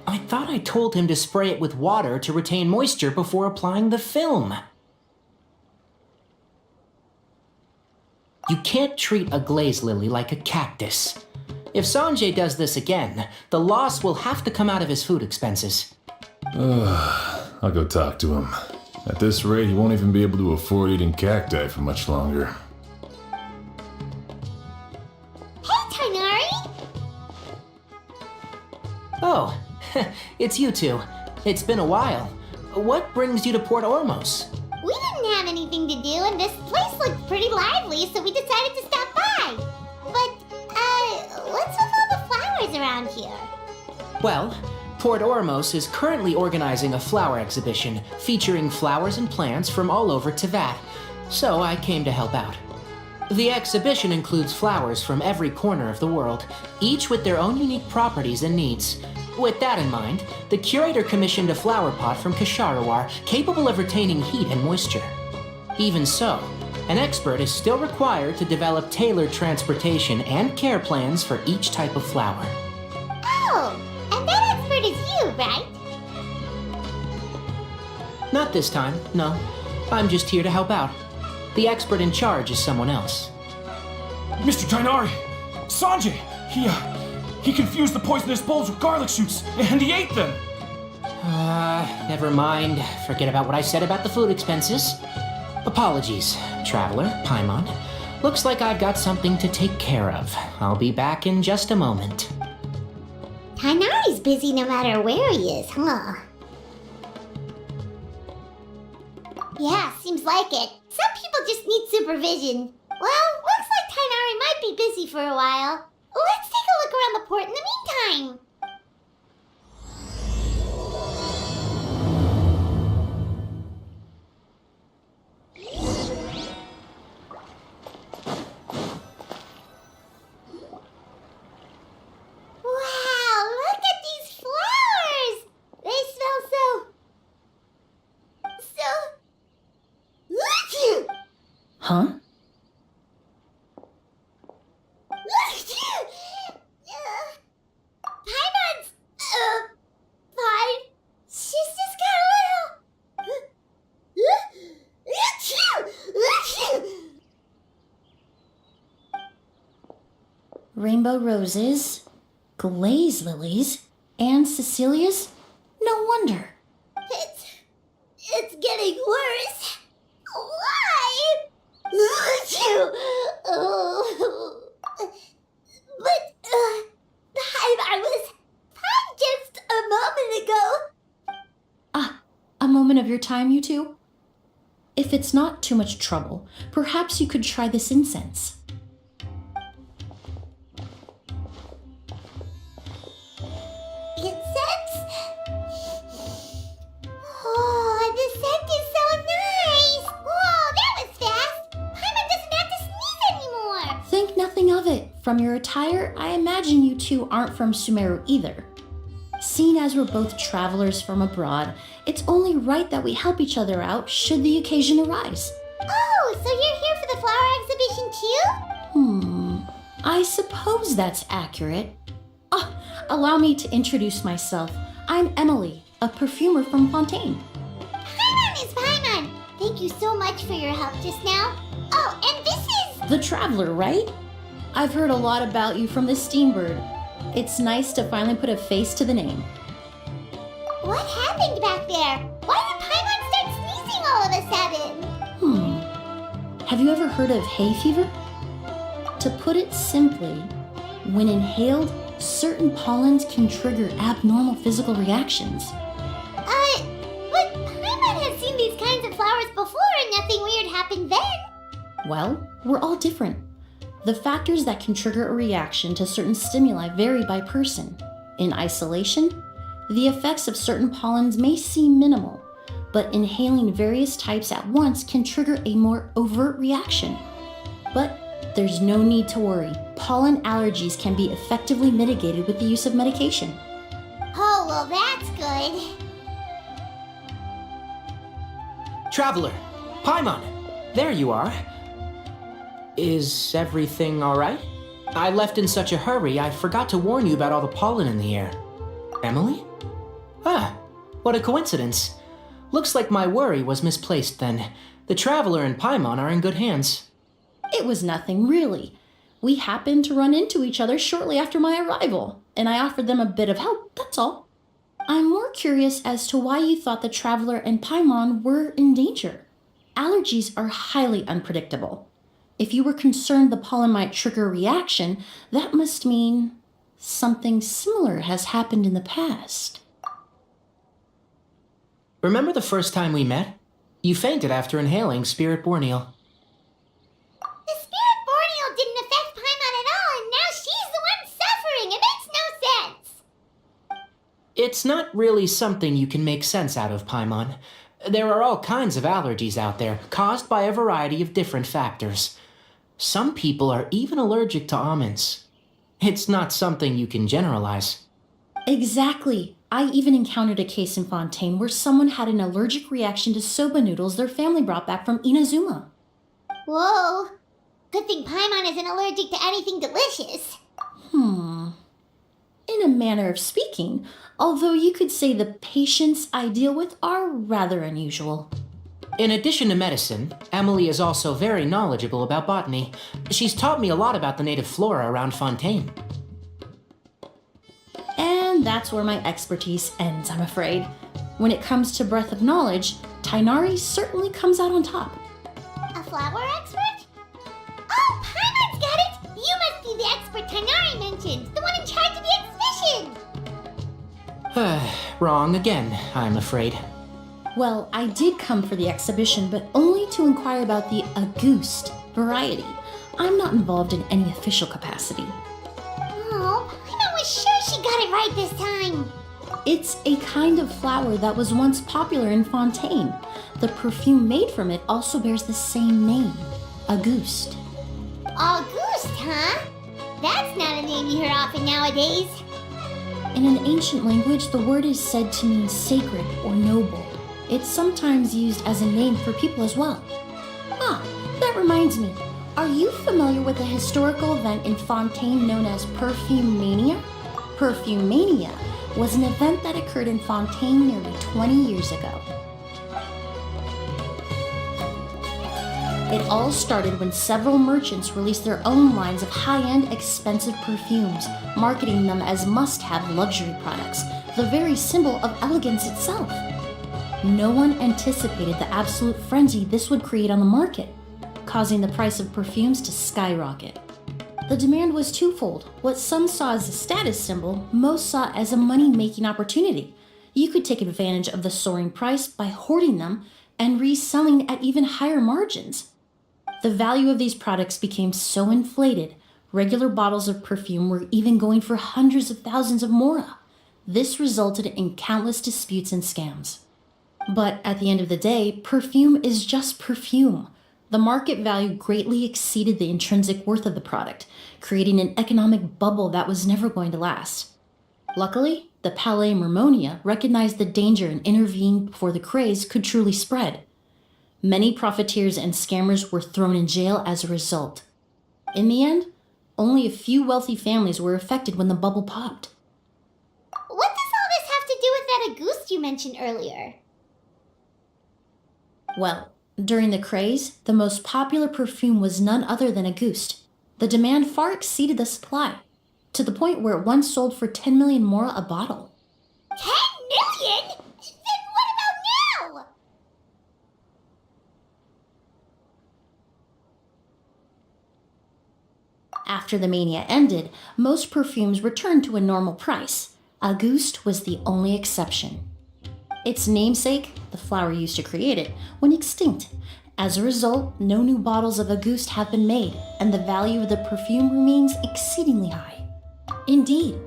I thought I told him to spray it with water to retain moisture before applying the film. You can't treat a glaze lily like a cactus. If Sanjay does this again, the loss will have to come out of his food expenses. I'll go talk to him. At this rate, he won't even be able to afford eating cacti for much longer. Hey, Tainari! Oh, it's you two. It's been a while. What brings you to Port Ormos? We didn't have anything to do, and this place looked pretty lively, so we decided to stop by. But, what's with all the flowers around here? Well, Port Ormos is currently organizing a flower exhibition featuring flowers and plants from all over Teyvat, so I came to help out. The exhibition includes flowers from every corner of the world, each with their own unique properties and needs. With that in mind, the curator commissioned a flower pot from Kasharawar capable of retaining heat and moisture. Even so, an expert is still required to develop tailored transportation and care plans for each type of flower. Oh, and that expert is you, right? Not this time, no. I'm just here to help out. The expert in charge is someone else. Mr. Tainari! Sanjay! He confused the poisonous bulbs with garlic shoots, and he ate them! Never mind. Forget about what I said about the food expenses. Apologies, Traveler, Paimon. Looks like I've got something to take care of. I'll be back in just a moment. Tainari's busy no matter where he is, huh? Yeah, seems like it. Some people just need supervision. Well, looks like Tainari might be busy for a while. Let's take a look around the port in the meantime. Wow, look at these flowers! They smell so... Huh? Paimon's, fine. She's just got a little... Rainbow roses, glaze lilies, and Cecilia's? No wonder. It's getting worse. Why? But, I was fine just a moment ago. Ah, a moment of your time, you two? If it's not too much trouble, perhaps you could try this incense. Incense? Oh, the scent is so nice. Whoa, that was fast. Paimon doesn't have to sneeze anymore. Think nothing of it. From your attire, I imagine you two aren't from Sumeru either. Seeing as we're both travelers from abroad, it's only right that we help each other out should the occasion arise. Oh, so you're here for the flower exhibition too? I suppose that's accurate. Allow me to introduce myself. I'm Emily, a perfumer from Fontaine. Paimon is Paimon. Thank you so much for your help just now. Oh, and this is... The Traveler, right? I've heard a lot about you from the Steambird. It's nice to finally put a face to the name. What happened back there? Why did Paimon start sneezing all of a sudden? Have you ever heard of hay fever? To put it simply, when inhaled, certain pollens can trigger abnormal physical reactions. But Paimon has seen these kinds of flowers before and nothing weird happened then. Well, we're all different. The factors that can trigger a reaction to certain stimuli vary by person. In isolation, the effects of certain pollens may seem minimal, but inhaling various types at once can trigger a more overt reaction. But there's no need to worry. Pollen allergies can be effectively mitigated with the use of medication. Oh, well, that's good. Traveler, Paimon, there you are. Is everything alright? I left in such a hurry, I forgot to warn you about all the pollen in the air. Emily? Ah, what a coincidence. Looks like my worry was misplaced then. The Traveler and Paimon are in good hands. It was nothing, really. We happened to run into each other shortly after my arrival, and I offered them a bit of help, that's all. I'm more curious as to why you thought the Traveler and Paimon were in danger. Allergies are highly unpredictable. If you were concerned the pollen might trigger a reaction, that must mean something similar has happened in the past. Remember the first time we met? You fainted after inhaling Spirit Borneal. The Spirit Borneal didn't affect Paimon at all, and now she's the one suffering. It makes no sense. It's not really something you can make sense out of, Paimon. There are all kinds of allergies out there, caused by a variety of different factors. Some people are even allergic to almonds. It's not something you can generalize. Exactly. I even encountered a case in Fontaine where someone had an allergic reaction to soba noodles their family brought back from Inazuma. Whoa. Good thing Paimon isn't allergic to anything delicious. In a manner of speaking, although you could say the patients I deal with are rather unusual. In addition to medicine, Emily is also very knowledgeable about botany. She's taught me a lot about the native flora around Fontaine. And that's where my expertise ends, I'm afraid. When it comes to breadth of knowledge, Tainari certainly comes out on top. A flower expert? Oh, Paimon's got it! You must be the expert Tainari mentioned, the one in charge of the exhibition! Wrong again, I'm afraid. Well, I did come for the exhibition, but only to inquire about the Auguste variety. I'm not involved in any official capacity. Oh, Paimon was sure she got it right this time. It's a kind of flower that was once popular in Fontaine. The perfume made from it also bears the same name, Auguste. Auguste, huh? That's not a name you hear often nowadays. In an ancient language, the word is said to mean sacred or noble. It's sometimes used as a name for people as well. Ah, that reminds me. Are you familiar with a historical event in Fontaine known as Perfume Mania? Perfume Mania was an event that occurred in Fontaine nearly 20 years ago. It all started when several merchants released their own lines of high-end, expensive perfumes, marketing them as must-have luxury products, the very symbol of elegance itself. No one anticipated the absolute frenzy this would create on the market, causing the price of perfumes to skyrocket. The demand was twofold. What some saw as a status symbol, most saw as a money-making opportunity. You could take advantage of the soaring price by hoarding them and reselling at even higher margins. The value of these products became so inflated, regular bottles of perfume were even going for hundreds of thousands of mora. This resulted in countless disputes and scams. But at the end of the day, perfume is just perfume. The market value greatly exceeded the intrinsic worth of the product, creating an economic bubble that was never going to last. Luckily, the Palais Mermonia recognized the danger and intervened before the craze could truly spread. Many profiteers and scammers were thrown in jail as a result. In the end, only a few wealthy families were affected when the bubble popped. What does all this have to do with that Auguste you mentioned earlier? Well, during the craze, the most popular perfume was none other than Auguste. The demand far exceeded the supply, to the point where it once sold for 10 million mora a bottle. 10 million? Then what about now? After the mania ended, most perfumes returned to a normal price. Auguste was the only exception. Its namesake, the flower used to create it, went extinct. As a result, no new bottles of Auguste have been made, and the value of the perfume remains exceedingly high. Indeed,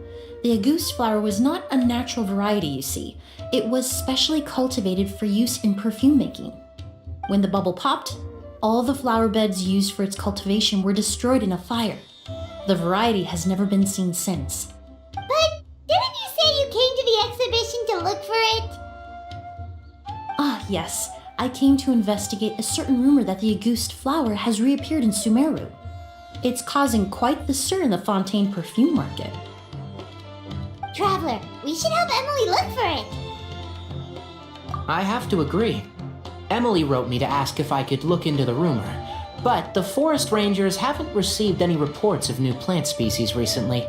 the Auguste flower was not a natural variety, you see. It was specially cultivated for use in perfume making. When the bubble popped, all the flower beds used for its cultivation were destroyed in a fire. The variety has never been seen since. But didn't you say you came to the exhibition to look for it? Ah, yes. I came to investigate a certain rumor that the Auguste flower has reappeared in Sumeru. It's causing quite the stir in the Fontaine perfume market. Traveler, we should help Emily look for it. I have to agree. Emily wrote me to ask if I could look into the rumor, but the forest rangers haven't received any reports of new plant species recently.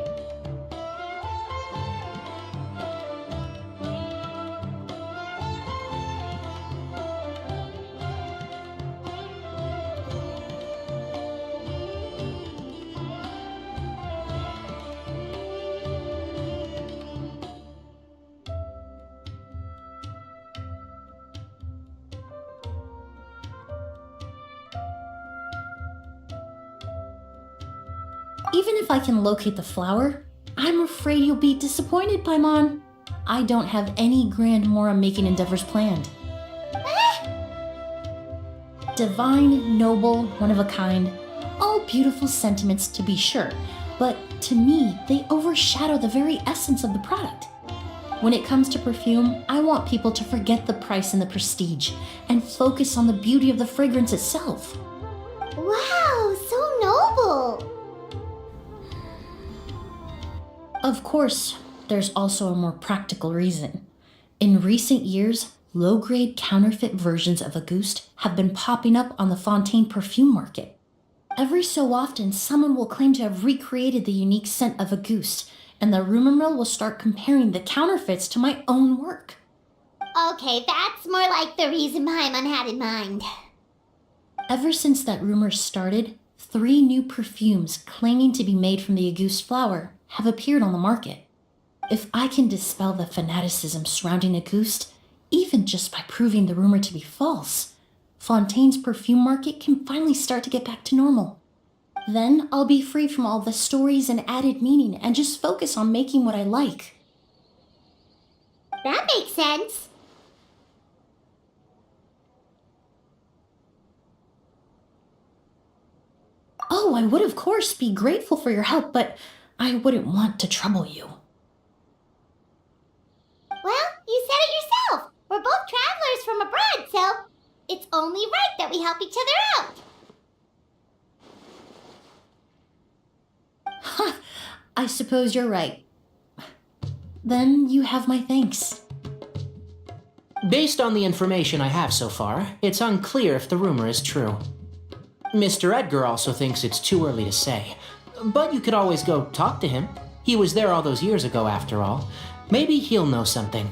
Even if I can locate the flower, I'm afraid you'll be disappointed, Paimon. I don't have any grand Mora-making endeavors planned. Divine, noble, one of a kind, all beautiful sentiments to be sure, but to me, they overshadow the very essence of the product. When it comes to perfume, I want people to forget the price and the prestige, and focus on the beauty of the fragrance itself. Wow, so noble. Of course, there's also a more practical reason. In recent years, low-grade counterfeit versions of Auguste have been popping up on the Fontaine perfume market. Every so often, someone will claim to have recreated the unique scent of Auguste, and the rumor mill will start comparing the counterfeits to my own work. Okay, that's more like the reason Paimon had in mind. Ever since that rumor started, 3 new perfumes claiming to be made from the Auguste flower have appeared on the market. If I can dispel the fanaticism surrounding Auguste, even just by proving the rumor to be false, Fontaine's perfume market can finally start to get back to normal. Then I'll be free from all the stories and added meaning and just focus on making what I like. That makes sense. Oh, I would of course be grateful for your help, but I wouldn't want to trouble you. Well, you said it yourself. We're both travelers from abroad, so it's only right that we help each other out. I suppose you're right. Then you have my thanks. Based on the information I have so far, it's unclear if the rumor is true. Mr. Edgar also thinks it's too early to say, but you could always go talk to him. He was there all those years ago, after all. Maybe he'll know something.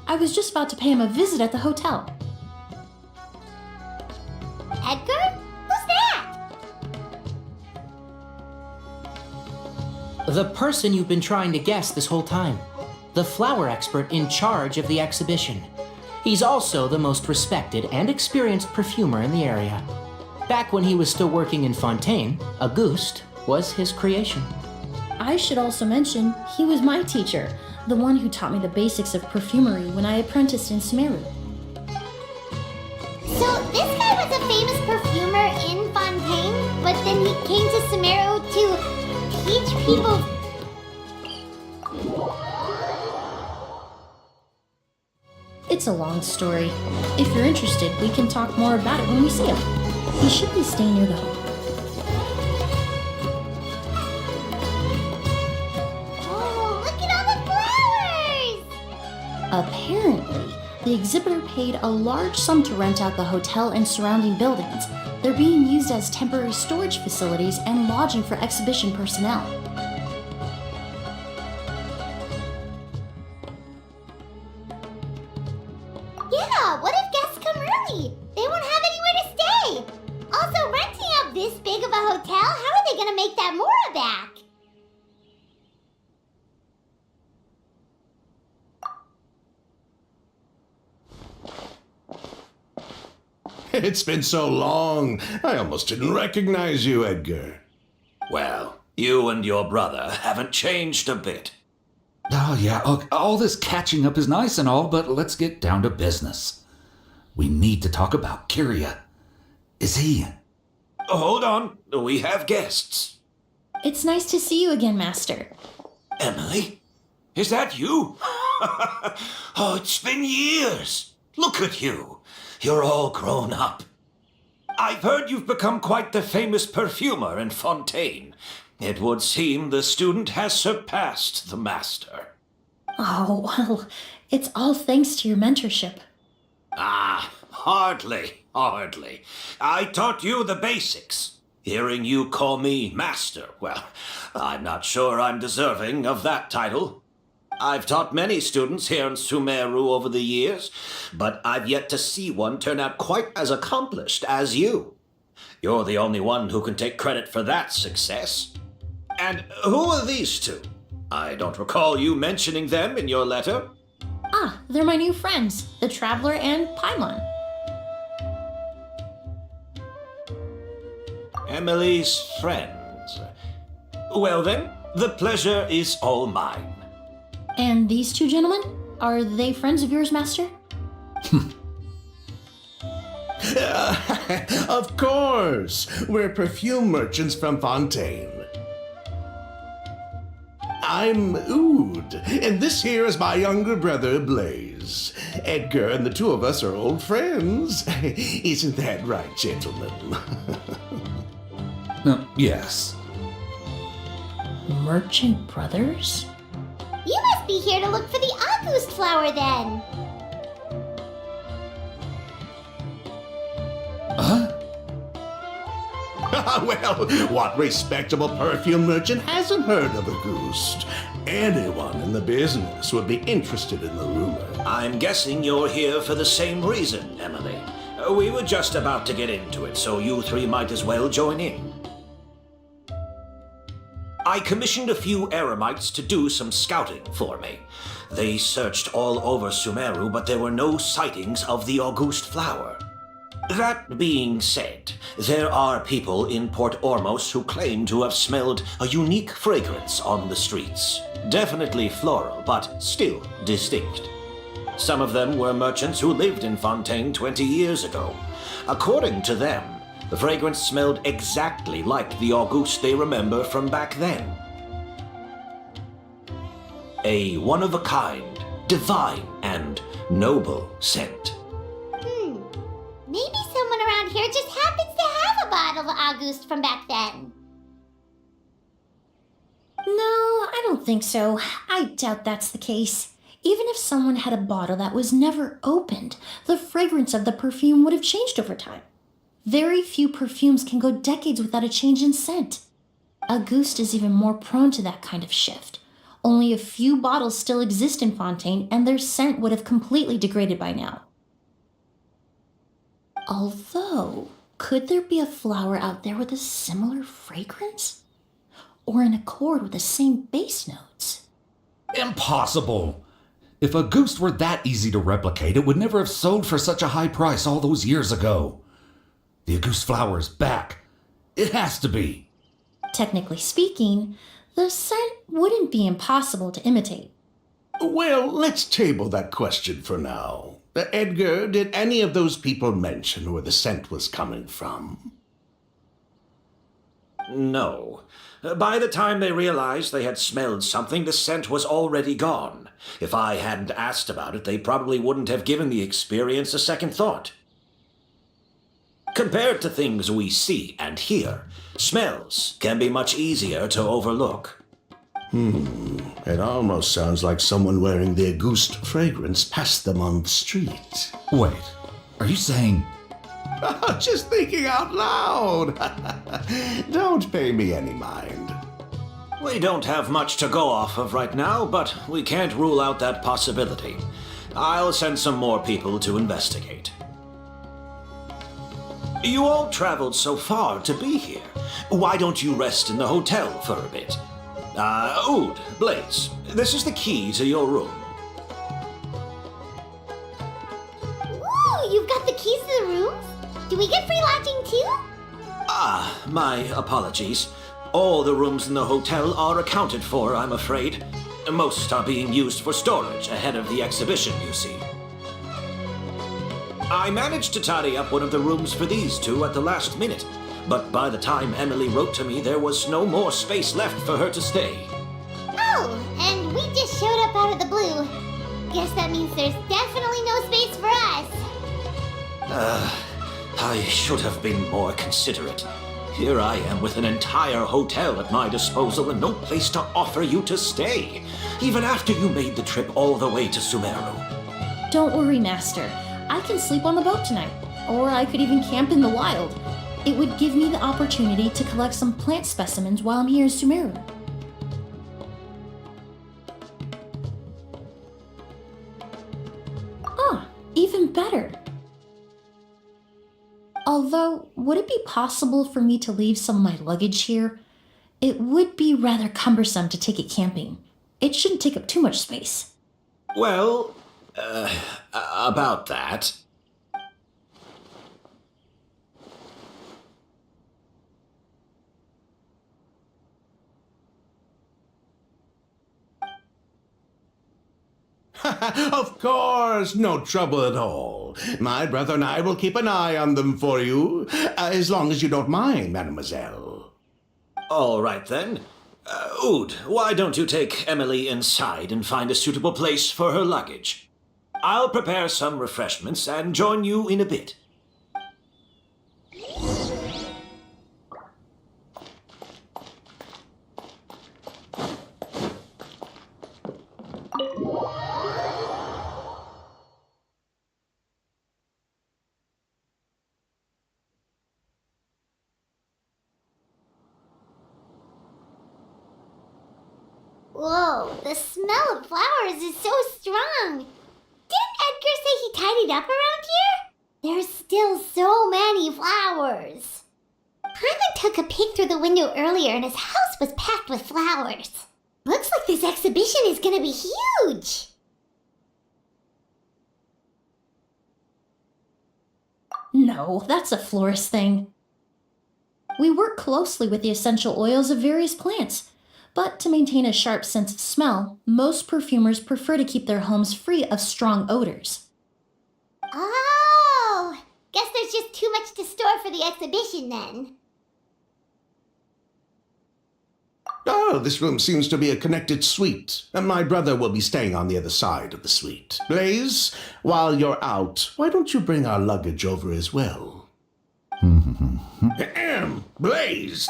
I was just about to pay him a visit at the hotel. Edgar? Who's that? The person you've been trying to guess this whole time. The flower expert in charge of the exhibition. He's also the most respected and experienced perfumer in the area. Back when he was still working in Fontaine, Auguste was his creation. I should also mention, he was my teacher, the one who taught me the basics of perfumery when I apprenticed in Sumeru. So this guy was a famous perfumer in Fontaine, but then he came to Sumeru to teach people. It's a long story. If you're interested, we can talk more about it when we see him. He should be staying near the hotel. Oh, look at all the flowers! Apparently, the exhibitor paid a large sum to rent out the hotel and surrounding buildings. They're being used as temporary storage facilities and lodging for exhibition personnel. Yeah, what if guests come early? They won't have anywhere to stay. Also, renting out this big of a hotel, how are they gonna make that back. It's been so long, I almost didn't recognize you, Edgar. Well, you and your brother haven't changed a bit. Oh, yeah, all this catching up is nice and all, but let's get down to business. We need to talk about Kyria. Is he... Hold on, we have guests. It's nice to see you again, Master. Emily? Is that you? Oh, it's been years. Look at you. You're all grown up. I've heard you've become quite the famous perfumer in Fontaine. It would seem the student has surpassed the master. Oh, well, it's all thanks to your mentorship. Ah, hardly. I taught you the basics. Hearing you call me master, well, I'm not sure I'm deserving of that title. I've taught many students here in Sumeru over the years, but I've yet to see one turn out quite as accomplished as you. You're the only one who can take credit for that success. And who are these two? I don't recall you mentioning them in your letter. Ah, they're my new friends, the Traveler and Paimon. Emily's friends. Well then, the pleasure is all mine. And these two gentlemen? Are they friends of yours, Master? Of course! We're perfume merchants from Fontaine. I'm Oud, and this here is my younger brother, Blaze. Edgar and the two of us are old friends. Isn't that right, gentlemen? Yes. Merchant brothers? You must be here to look for the August flower then. Well, what respectable perfume merchant hasn't heard of a goose? Anyone in the business would be interested in the rumor. I'm guessing you're here for the same reason, Emily. We were just about to get into it, so you three might as well join in. I commissioned a few eremites to do some scouting for me. They searched all over Sumeru, but there were no sightings of the August flower. That being said, there are people in Port Ormos who claim to have smelled a unique fragrance on the streets. Definitely floral, but still distinct. Some of them were merchants who lived in Fontaine 20 years ago. According to them, the fragrance smelled exactly like the August they remember from back then. A one-of-a-kind, divine, and noble scent. Maybe someone around here just happens to have a bottle of August from back then. No, I don't think so. I doubt that's the case. Even if someone had a bottle that was never opened, the fragrance of the perfume would have changed over time. Very few perfumes can go decades without a change in scent. Auguste is even more prone to that kind of shift. Only a few bottles still exist in Fontaine, and their scent would have completely degraded by now. Although, could there be a flower out there with a similar fragrance? Or in accord with the same base notes? Impossible! If Auguste were that easy to replicate, it would never have sold for such a high price all those years ago. The Auguste flower is back. It has to be. Technically speaking, the scent wouldn't be impossible to imitate. Well, let's table that question for now. Edgar, did any of those people mention where the scent was coming from? No. By the time they realized they had smelled something, the scent was already gone. If I hadn't asked about it, they probably wouldn't have given the experience a second thought. Compared to things we see and hear, smells can be much easier to overlook. It almost sounds like someone wearing the Auguste fragrance passed them on the street. Wait, are you saying... Just thinking out loud. Don't pay me any mind. We don't have much to go off of right now, but we can't rule out that possibility. I'll send some more people to investigate. You all traveled so far to be here. Why don't you rest in the hotel for a bit? Ood, Blaze, this is the key to your room. Ooh, you've got the keys to the rooms? Do we get free lodging too? My apologies. All the rooms in the hotel are accounted for, I'm afraid. Most are being used for storage ahead of the exhibition, you see. I managed to tidy up one of the rooms for these two at the last minute, but by the time Emily wrote to me, there was no more space left for her to stay. Oh, and we just showed up out of the blue. Guess that means there's definitely no space for us. I should have been more considerate. Here I am with an entire hotel at my disposal and no place to offer you to stay, even after you made the trip all the way to Sumeru. Don't worry, Master. I can sleep on the boat tonight, or I could even camp in the wild. It would give me the opportunity to collect some plant specimens while I'm here in Sumeru. Ah, even better. Although, would it be possible for me to leave some of my luggage here? It would be rather cumbersome to take it camping. It shouldn't take up too much space. Well, about that. Of course, no trouble at all. My brother and I will keep an eye on them for you, as long as you don't mind, mademoiselle. All right then. Ood, why don't you take Emily inside and find a suitable place for her luggage? I'll prepare some refreshments and join you in a bit. Whoa, the smell of flowers is so strong. Didn't Edgar say he tidied up around here? There's still so many flowers. Hyman took a peek through the window earlier and his house was packed with flowers. Looks like this exhibition is gonna be huge. No, that's a florist thing. We work closely with the essential oils of various plants, but to maintain a sharp sense of smell, most perfumers prefer to keep their homes free of strong odors. Oh, guess there's just too much to store for the exhibition then. Oh, this room seems to be a connected suite, and my brother will be staying on the other side of the suite. Blaze, while you're out, why don't you bring our luggage over as well? Blaze!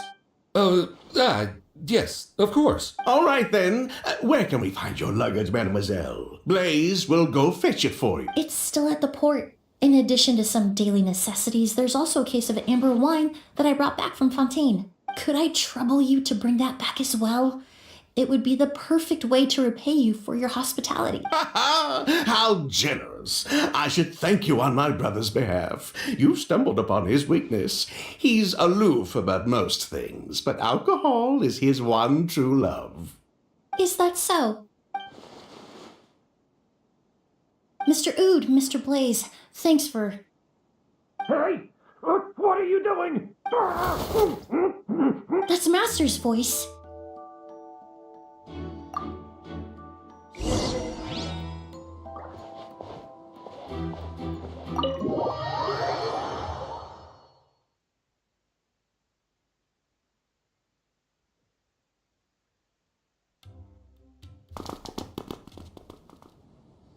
Yes, of course. All right then. Where can we find your luggage, mademoiselle? Blaze will go fetch it for you. It's still at the port. In addition to some daily necessities, there's also a case of amber wine that I brought back from Fontaine. Could I trouble you to bring that back as well? It would be the perfect way to repay you for your hospitality. How generous. I should thank you on my brother's behalf. You stumbled upon his weakness. He's aloof about most things, but alcohol is his one true love. Is that so? Mr. Ood, Mr. Blaze, thanks for... Hey! What are you doing? That's Master's voice.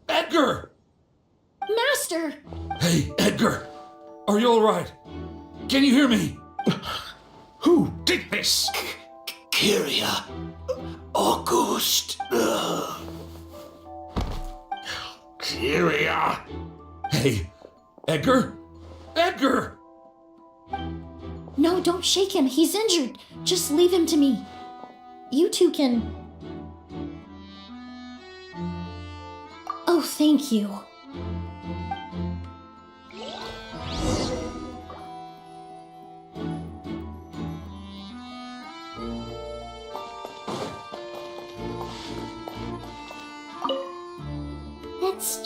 Edgar! Master! Hey, Edgar! Are you all right? Can you hear me? Who did this? Kyria. August. Kyria. Hey, Edgar? Edgar! No, don't shake him. He's injured. Just leave him to me. You two can... Oh, thank you.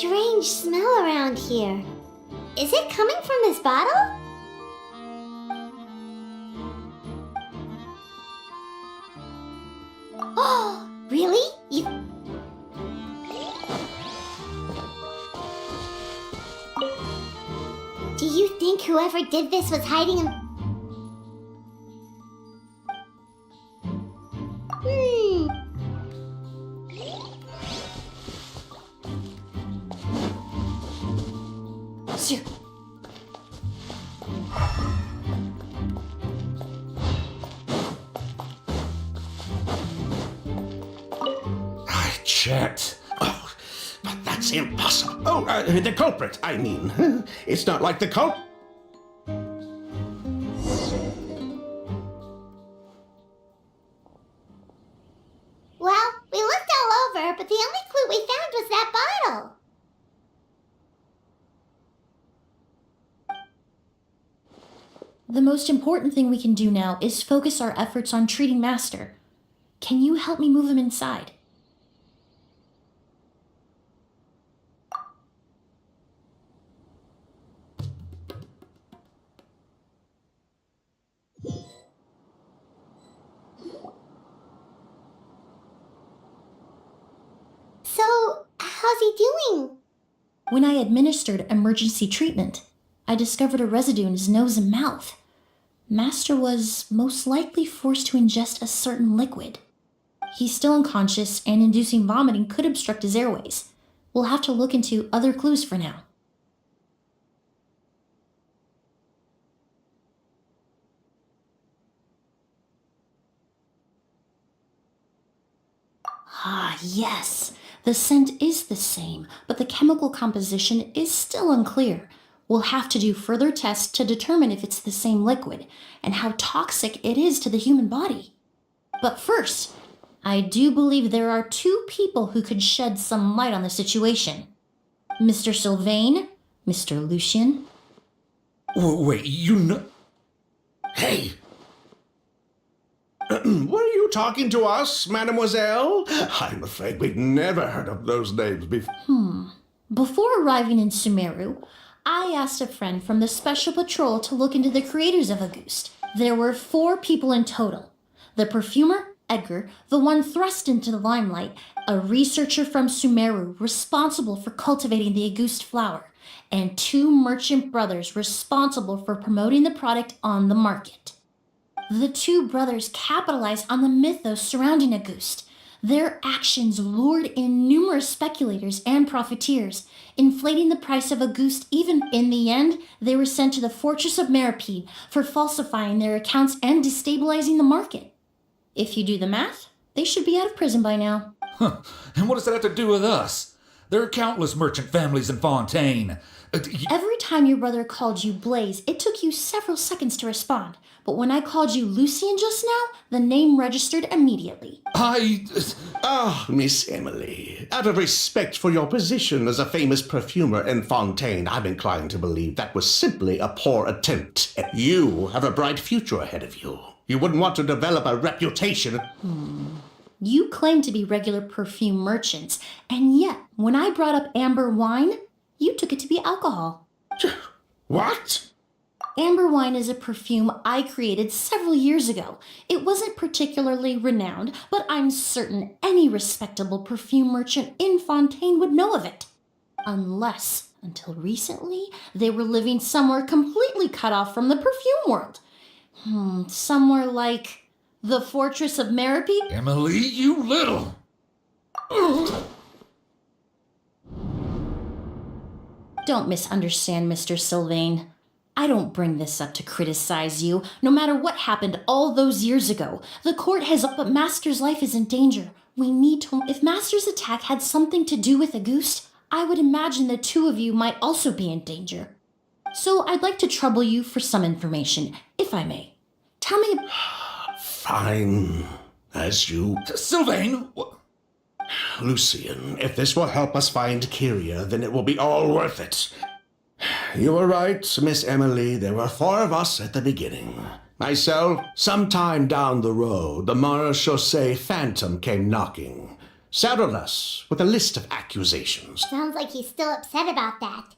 strange smell around here. Is it coming from this bottle? Oh, really? Do you think whoever did this was hiding him? I checked. Oh, but that's impossible. Oh, the culprit, I mean. It's not like the culprit. Well, we looked all over, but the only clue we found was that bottle. The most important thing we can do now is focus our efforts on treating Master. Can you help me move him inside? So, how's he doing? When I administered emergency treatment, I discovered a residue in his nose and mouth. Master was most likely forced to ingest a certain liquid. He's still unconscious, and inducing vomiting could obstruct his airways. We'll have to look into other clues for now. Ah, yes. The scent is the same, but the chemical composition is still unclear. We'll have to do further tests to determine if it's the same liquid and how toxic it is to the human body. But first, I do believe there are two people who could shed some light on the situation. Mr. Sylvain, Mr. Lucien. Wait, you know... Hey! Were you talking to us, mademoiselle? I'm afraid we'd never heard of those names before. Before arriving in Sumeru, I asked a friend from the Special Patrol to look into the creators of Auguste. There were 4 people in total. The perfumer, Edgar, the one thrust into the limelight, a researcher from Sumeru responsible for cultivating the Auguste flower, and 2 merchant brothers responsible for promoting the product on the market. The 2 brothers capitalized on the mythos surrounding Auguste. Their actions lured in numerous speculators and profiteers, inflating the price of Auguste. Even in the end, they were sent to the Fortress of Meripede for falsifying their accounts and destabilizing the market. If you do the math, they should be out of prison by now. Huh. And what does that have to do with us? There are countless merchant families in Fontaine. Every time your brother called you Blaze, it took you several seconds to respond. But when I called you Lucien just now, the name registered immediately. Ah, Miss Emily, out of respect for your position as a famous perfumer in Fontaine, I'm inclined to believe that was simply a poor attempt. You have a bright future ahead of you. You wouldn't want to develop a reputation. You claim to be regular perfume merchants, and yet, when I brought up amber wine, you took it to be alcohol. What? Amber wine is a perfume I created several years ago. It wasn't particularly renowned, but I'm certain any respectable perfume merchant in Fontaine would know of it. Unless, until recently, they were living somewhere completely cut off from the perfume world. Somewhere like the Fortress of Meripede? Emily, you little... Don't misunderstand, Mr. Sylvain. I don't bring this up to criticize you. No matter what happened all those years ago, the court has up, but Master's life is in danger. We need to... If Master's attack had something to do with Auguste, I would imagine the 2 of you might also be in danger. So I'd like to trouble you for some information, if I may. Tell me... Fine. As you... Sylvain! Lucien, if this will help us find Kyria, then it will be all worth it. You were right, Miss Emily. There were 4 of us at the beginning. Myself, sometime down the road, the Marechaussee Phantom came knocking. saddled us with a list of accusations. Sounds like he's still upset about that.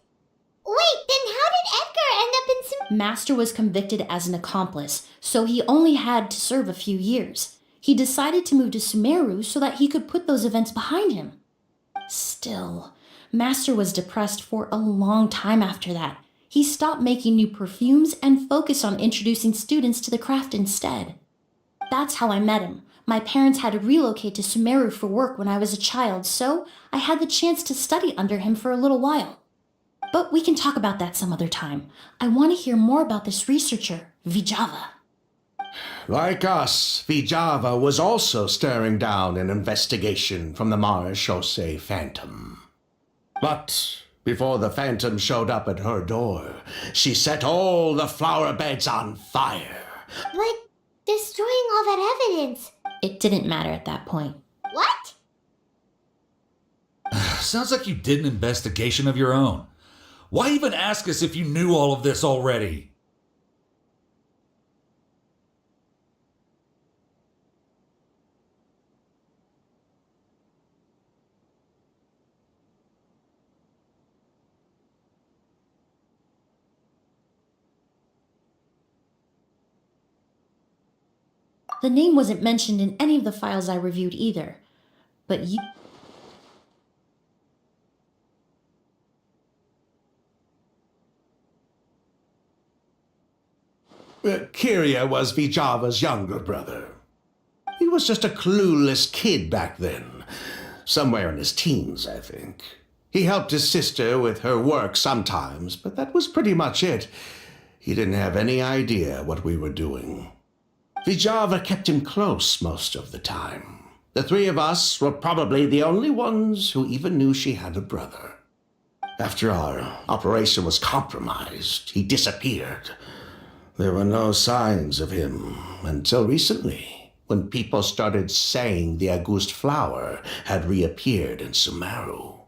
Wait, then how did Edgar end up in some... Master was convicted as an accomplice, so he only had to serve a few years. He decided to move to Sumeru so that he could put those events behind him. Still, Master was depressed for a long time after that. He stopped making new perfumes and focused on introducing students to the craft instead. That's how I met him. My parents had to relocate to Sumeru for work when I was a child, so I had the chance to study under him for a little while. But we can talk about that some other time. I want to hear more about this researcher, Vijava. Like us, Vijava was also staring down an investigation from the Marechaussee Phantom. But before the Phantom showed up at her door, she set all the flower beds on fire. But destroying all that evidence... It didn't matter at that point. What? Sounds like you did an investigation of your own. Why even ask us if you knew all of this already? The name wasn't mentioned in any of the files I reviewed either. But you... Kyria was Vijava's younger brother. He was just a clueless kid back then. Somewhere in his teens, I think. He helped his sister with her work sometimes, but that was pretty much it. He didn't have any idea what we were doing. Vijava kept him close most of the time. The three of us were probably the only ones who even knew she had a brother. After our operation was compromised, he disappeared. There were no signs of him until recently, when people started saying the Auguste flower had reappeared in Sumeru.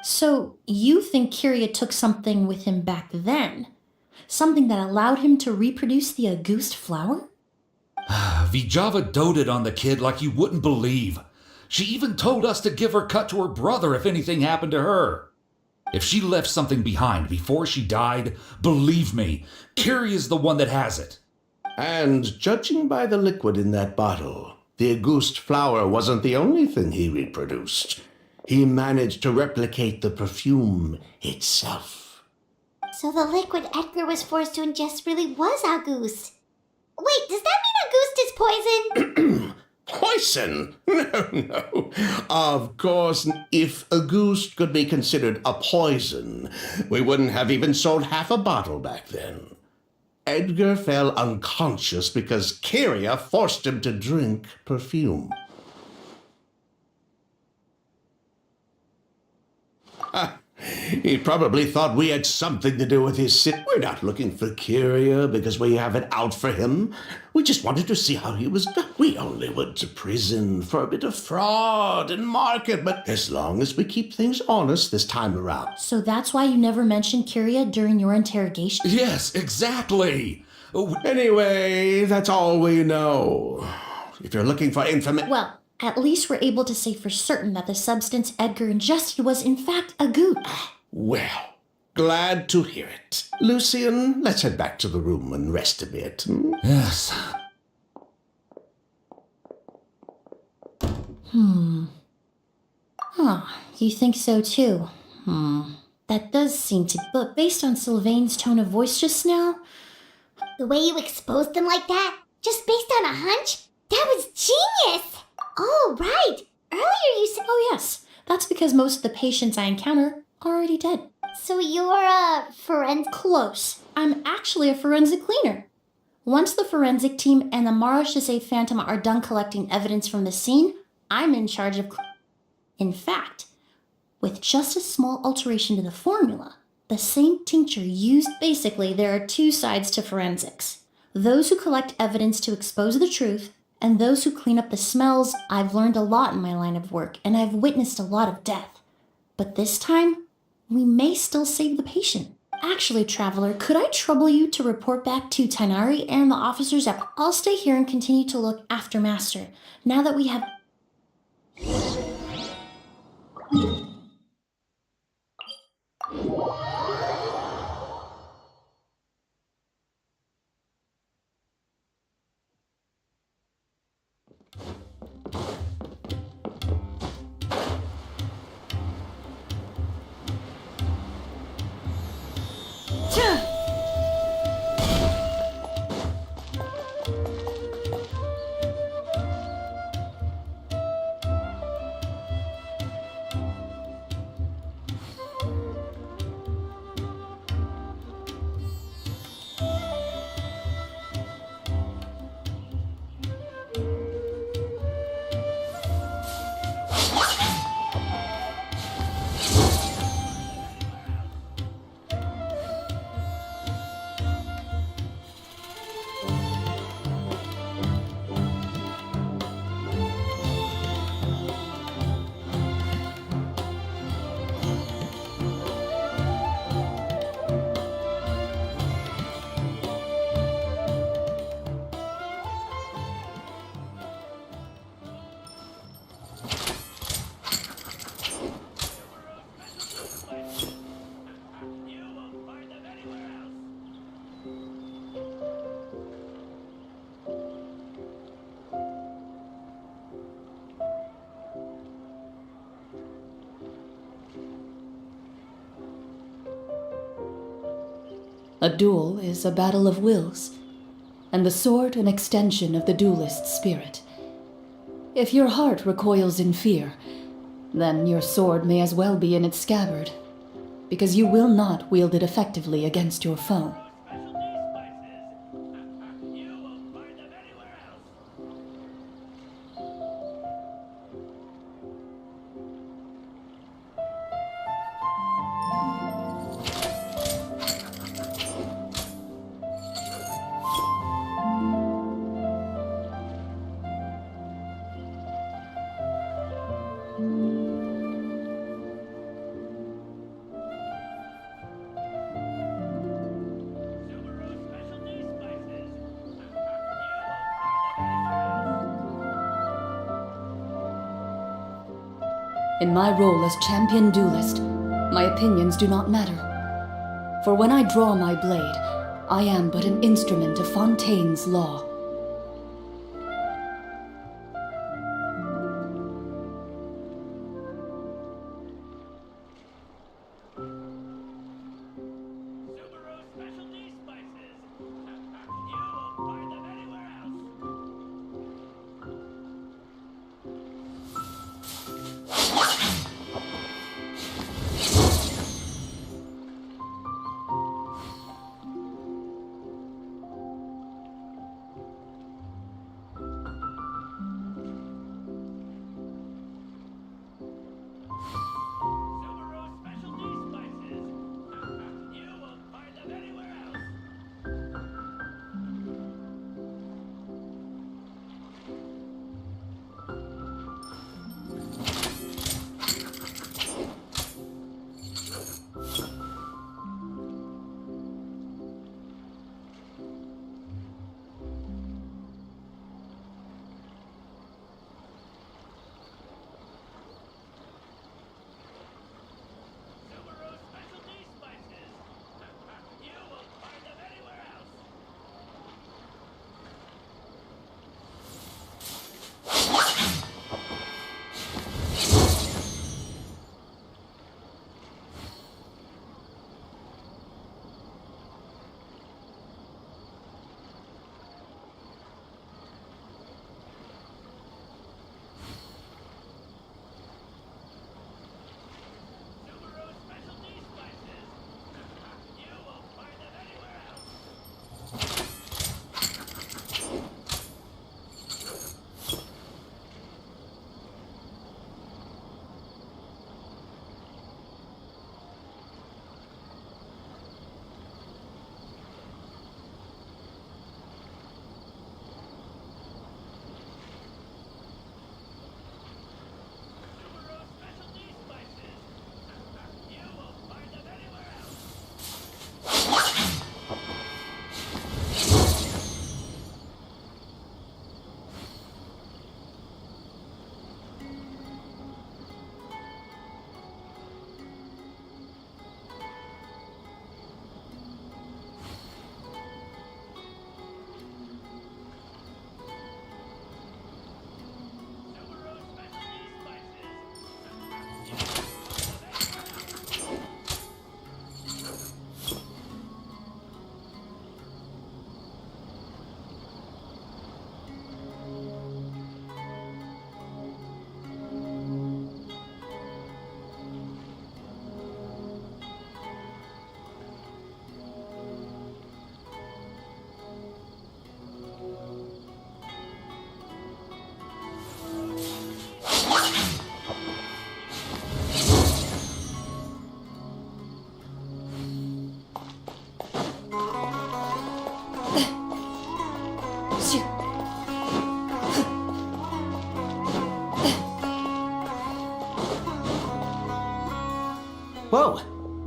So, you think Kyria took something with him back then? Something that allowed him to reproduce the Auguste flower? Vijava doted on the kid like you wouldn't believe. She even told us to give her cut to her brother if anything happened to her. If she left something behind before she died, believe me, Kyria's the one that has it. And judging by the liquid in that bottle, the Auguste flower wasn't the only thing he reproduced. He managed to replicate the perfume itself. So the liquid Edgar was forced to ingest really was Auguste. Wait, does that mean Auguste is poison? Poison? No. Of course, if Auguste could be considered a poison, we wouldn't have even sold half a bottle back then. Edgar fell unconscious because Kyria forced him to drink perfume. He probably thought we had something to do with his sin. We're not looking for Kyria because we have it out for him. We just wanted to see how he was done. We only went to prison for a bit of fraud and market, but as long as we keep things honest this time around. So that's why you never mentioned Kyria during your interrogation? Yes, exactly. Anyway, that's all we know. If you're looking for information... Well, at least we're able to say for certain that the substance Edgar ingested was in fact a goop. Well, glad to hear it. Lucian, let's head back to the room and rest a bit. Yes. You think so too? That does seem to... But based on Sylvain's tone of voice just now... The way you exposed them like that, just based on a hunch? That was genius! Oh, right! Earlier you said... Oh yes, that's because most of the patients I encounter are already dead. So you're a forensic... Close. I'm actually a forensic cleaner. Once the forensic team and the Marechaussee Phantom are done collecting evidence from the scene, I'm in charge of... In fact, with just a small alteration to the formula, the same tincture used... Basically, there are two sides to forensics. Those who collect evidence to expose the truth, and those who clean up the smells. I've learned a lot in my line of work, and I've witnessed a lot of death. But this time, we may still save the patient. Actually, Traveler, could I trouble you to report back to Tainari and the officers at... I'll stay here and continue to look after Master, now that we have... A duel is a battle of wills, and the sword an extension of the duelist's spirit. If your heart recoils in fear, then your sword may as well be in its scabbard, because you will not wield it effectively against your foe. In my role as champion duelist, my opinions do not matter. For when I draw my blade, I am but an instrument of Fontaine's law.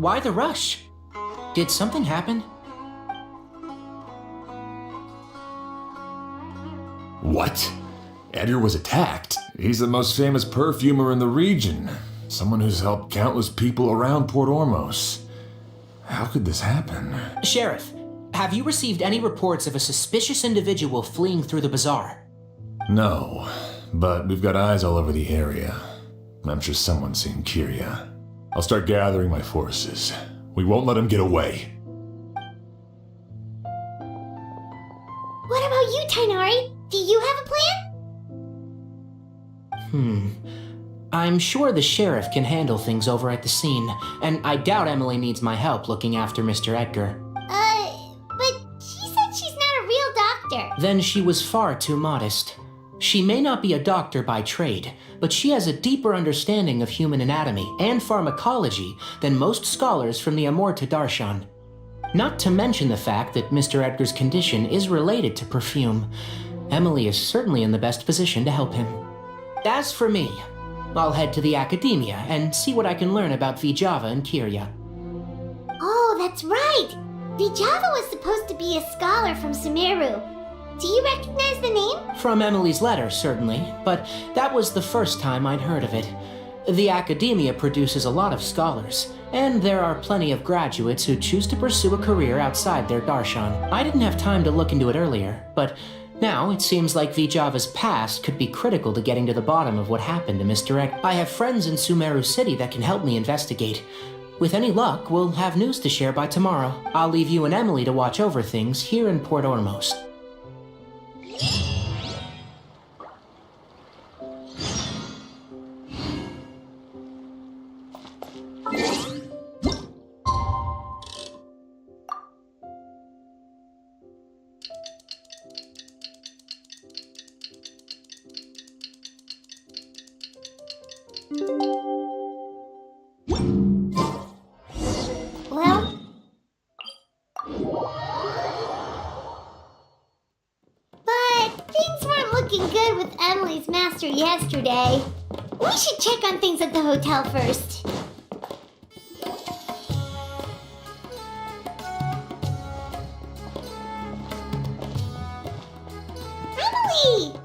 Why the rush? Did something happen? What? Edgar was attacked? He's the most famous perfumer in the region. Someone who's helped countless people around Port Ormos. How could this happen? Sheriff, have you received any reports of a suspicious individual fleeing through the bazaar? No, but we've got eyes all over the area. I'm sure someone's seen Kiria. I'll start gathering my forces. We won't let him get away. What about you, Tainari? Do you have a plan? I'm sure the sheriff can handle things over at the scene, and I doubt Emily needs my help looking after Mr. Edgar. But she said she's not a real doctor. Then she was far too modest. She may not be a doctor by trade, but she has a deeper understanding of human anatomy and pharmacology than most scholars from the Amorta Darshan. Not to mention the fact that Mr. Edgar's condition is related to perfume. Emily is certainly in the best position to help him. As for me, I'll head to the academia and see what I can learn about Vijava and Kiria. Oh, that's right! Vijava was supposed to be a scholar from Sumeru. Do you recognize the name? From Emily's letter, certainly, but that was the first time I'd heard of it. The academia produces a lot of scholars, and there are plenty of graduates who choose to pursue a career outside their darshan. I didn't have time to look into it earlier, but now it seems like Vijava's past could be critical to getting to the bottom of what happened to Mr. Edgar. I have friends in Sumeru City that can help me investigate. With any luck, we'll have news to share by tomorrow. I'll leave you and Emily to watch over things here in Port Ormos. Well... But things weren't looking good with Emily's master yesterday. We should check on things at the hotel first. Emily!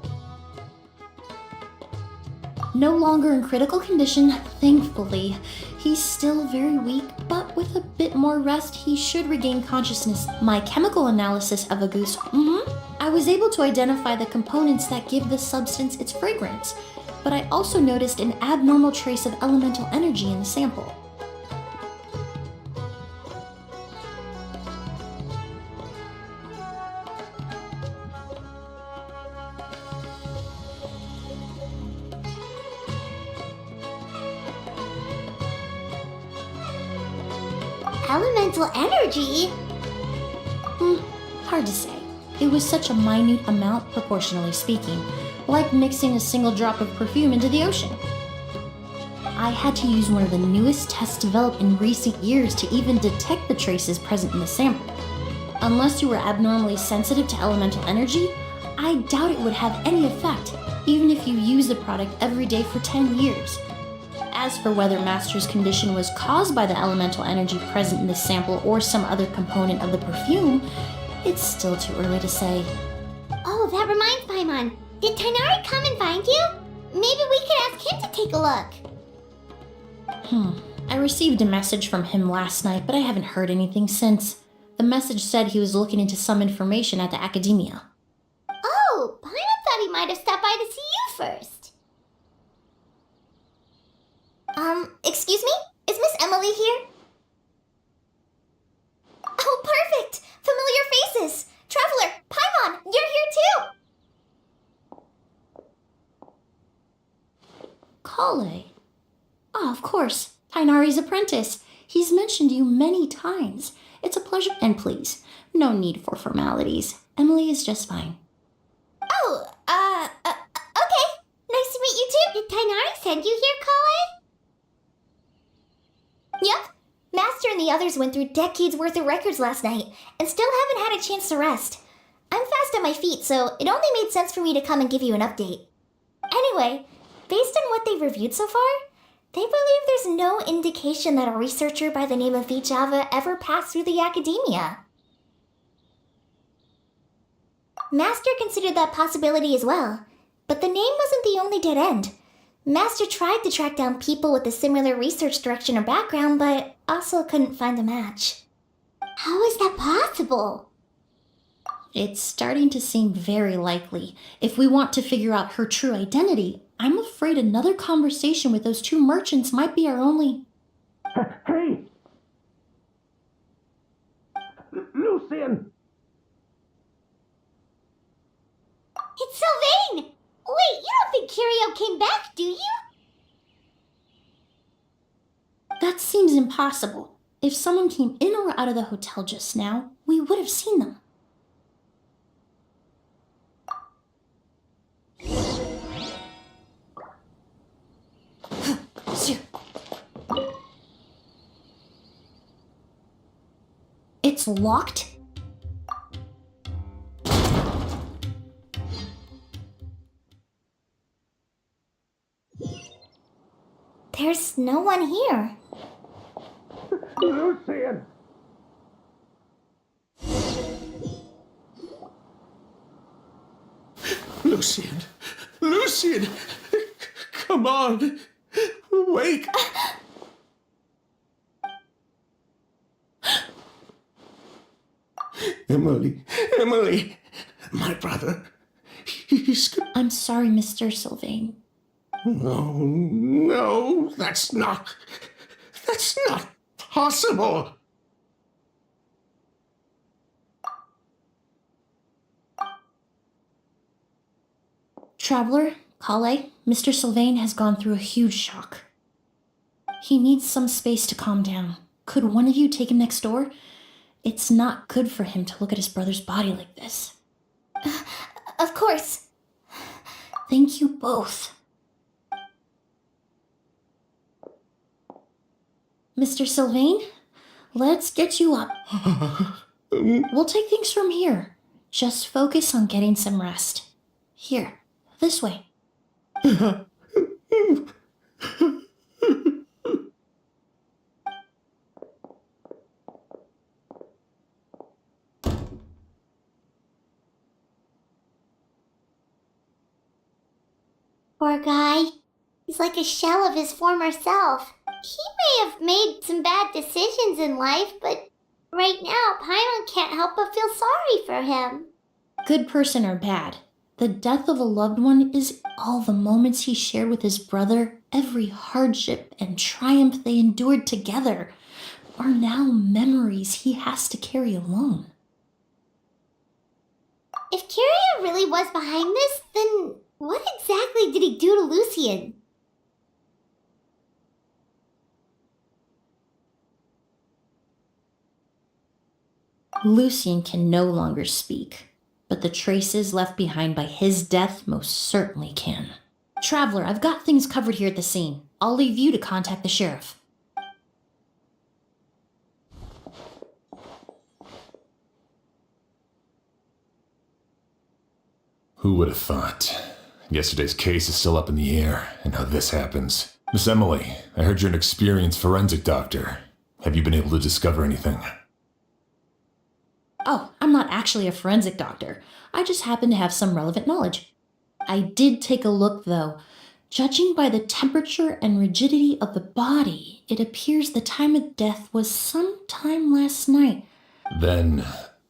No longer in critical condition, thankfully. He's still very weak, but with a bit more rest, he should regain consciousness. My chemical analysis of a goose, I was able to identify the components that give the substance its fragrance, but I also noticed an abnormal trace of elemental energy in the sample. Elemental energy? Hard to say. It was such a minute amount, proportionally speaking, like mixing a single drop of perfume into the ocean. I had to use one of the newest tests developed in recent years to even detect the traces present in the sample. Unless you were abnormally sensitive to elemental energy, I doubt it would have any effect, even if you use the product every day for 10 years. As for whether Master's condition was caused by the elemental energy present in the sample or some other component of the perfume, it's still too early to say. Oh, that reminds Paimon. Did Tainari come and find you? Maybe we could ask him to take a look. I received a message from him last night, but I haven't heard anything since. The message said he was looking into some information at the academia. Oh, Paimon thought he might have stopped by to see you first. Excuse me? Is Miss Emily here? Oh, perfect! Familiar faces! Traveler, Paimon, you're here too! Kale. Oh, of course. Tainari's apprentice. He's mentioned you many times. It's a pleasure. And please, no need for formalities. Emily is just fine. Oh, okay. Nice to meet you too. Did Tainari send you here, Kale? Yep. Master and the others went through decades worth of records last night and still haven't had a chance to rest. I'm fast on my feet, so it only made sense for me to come and give you an update. Anyway, based on what they've reviewed so far, They believe there's no indication that a researcher by the name of Vijava ever passed through the academia. Master considered that possibility as well, but the name wasn't the only dead end. Master tried to track down people with a similar research direction or background, but also couldn't find a match. How is that possible? It's starting to seem very likely. If we want to figure out her true identity, I'm afraid another conversation with those two merchants might be our only... Hey! Lucian! It's Sylvain! Wait, you don't think Kirio came back, do you? That seems impossible. If someone came in or out of the hotel just now, we would have seen them. It's locked? There's no one here. Lucian! Lucian! Lucian! Come on! Wake! Emily! My brother. He's... I'm sorry, Mr. Sylvain. No, that's not possible. Traveler, Kale, Mr. Sylvain has gone through a huge shock. He needs some space to calm down. Could one of you take him next door? It's not good for him to look at his brother's body like this. Of course. Thank you both. Mr. Sylvain, let's get you up. We'll take things from here. Just focus on getting some rest. Here, this way. Poor guy. He's like a shell of his former self. He may have made some bad decisions in life, but right now, Paimon can't help but feel sorry for him. Good person or bad, the death of a loved one is all the moments he shared with his brother, every hardship and triumph they endured together, are now memories he has to carry alone. If Kirio really was behind this, then what exactly did he do to Lucian? Lucian can no longer speak, but the traces left behind by his death most certainly can. Traveler, I've got things covered here at the scene. I'll leave you to contact the sheriff. Who would have thought? Yesterday's case is still up in the air, and now this happens. Miss Emily, I heard you're an experienced forensic doctor. Have you been able to discover anything? Oh, I'm not actually a forensic doctor. I just happen to have some relevant knowledge. I did take a look, though. Judging by the temperature and rigidity of the body, it appears the time of death was sometime last night. Then,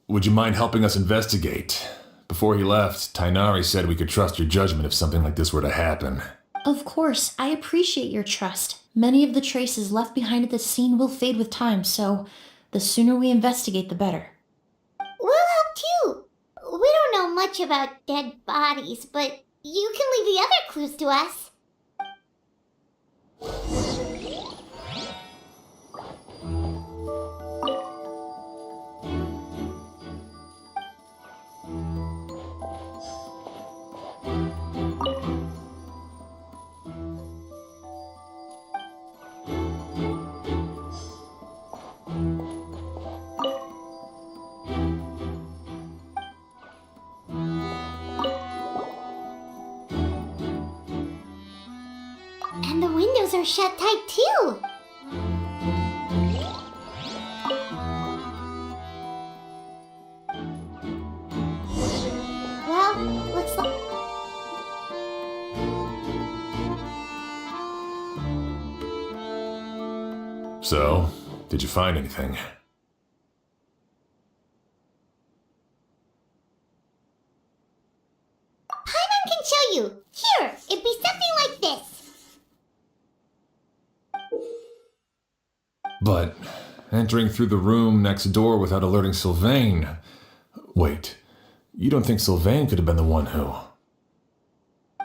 would you mind helping us investigate? Before he left, Tainari said we could trust your judgment if something like this were to happen. Of course, I appreciate your trust. Many of the traces left behind at the scene will fade with time, so the sooner we investigate, the better. We'll help too. We don't know much about dead bodies, but you can leave the other clues to us. windows are shut tight too. Well, looks like... So, did you find anything? Paimon can show you. Here, it'd be something like this. But entering through the room next door without alerting Sylvain... Wait, you don't think Sylvain could have been the one who...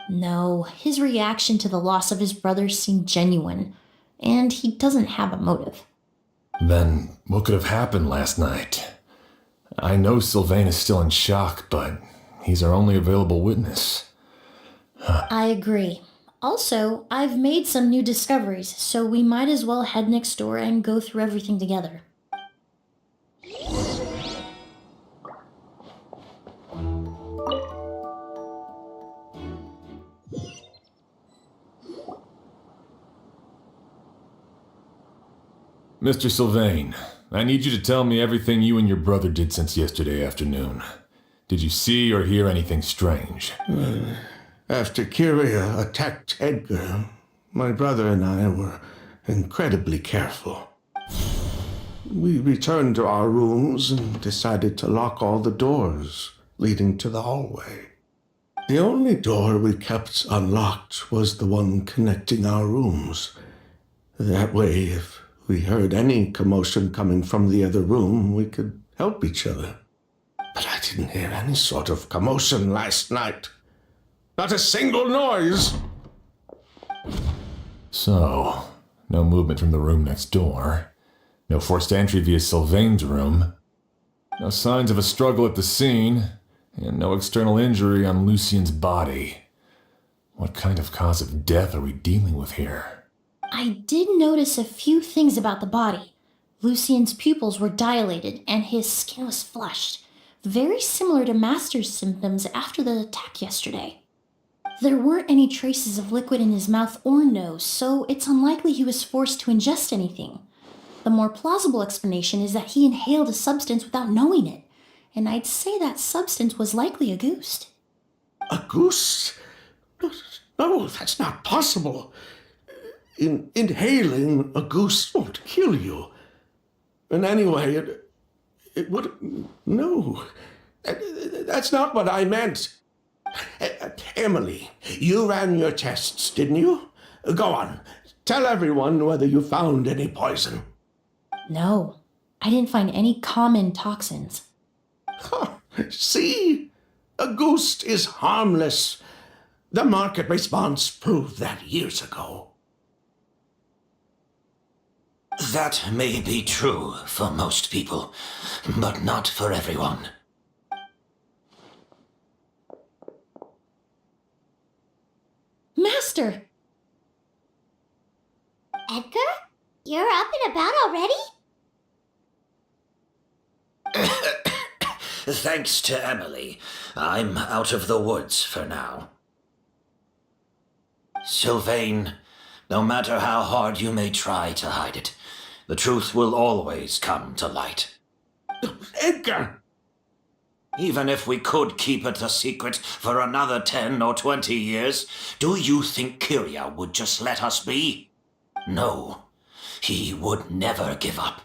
No, his reaction to the loss of his brother seemed genuine, and he doesn't have a motive. Then what could have happened last night? I know Sylvain is still in shock, but he's our only available witness. I agree. Also, I've made some new discoveries, so we might as well head next door and go through everything together. Mr. Sylvain, I need you to tell me everything you and your brother did since yesterday afternoon. Did you see or hear anything strange? After Kyria attacked Edgar, my brother and I were incredibly careful. We returned to our rooms and decided to lock all the doors leading to the hallway. The only door we kept unlocked was the one connecting our rooms. That way, if we heard any commotion coming from the other room, we could help each other. But I didn't hear any sort of commotion last night. Not a single noise! So, no movement from the room next door. No forced entry via Sylvain's room. No signs of a struggle at the scene. And no external injury on Lucien's body. What kind of cause of death are we dealing with here? I did notice a few things about the body. Lucien's pupils were dilated and his skin was flushed, very similar to Master's symptoms after the attack yesterday. There weren't any traces of liquid in his mouth or nose, so it's unlikely he was forced to ingest anything. The more plausible explanation is that he inhaled a substance without knowing it, and I'd say that substance was likely a ghost. A goose? No, that's not possible. Inhaling a goose won't kill you. And anyway, it would... No, that's not what I meant. Emily, you ran your tests, didn't you? Go on, tell everyone whether you found any poison. No, I didn't find any common toxins. Huh, see? A goose is harmless. The market response proved that years ago. That may be true for most people, but not for everyone. Master! Edgar? You're up and about already? Thanks to Emily, I'm out of the woods for now. Sylvain, no matter how hard you may try to hide it, the truth will always come to light. Edgar! Even if we could keep it a secret for another 10 or 20 years, do you think Kyria would just let us be? No, he would never give up.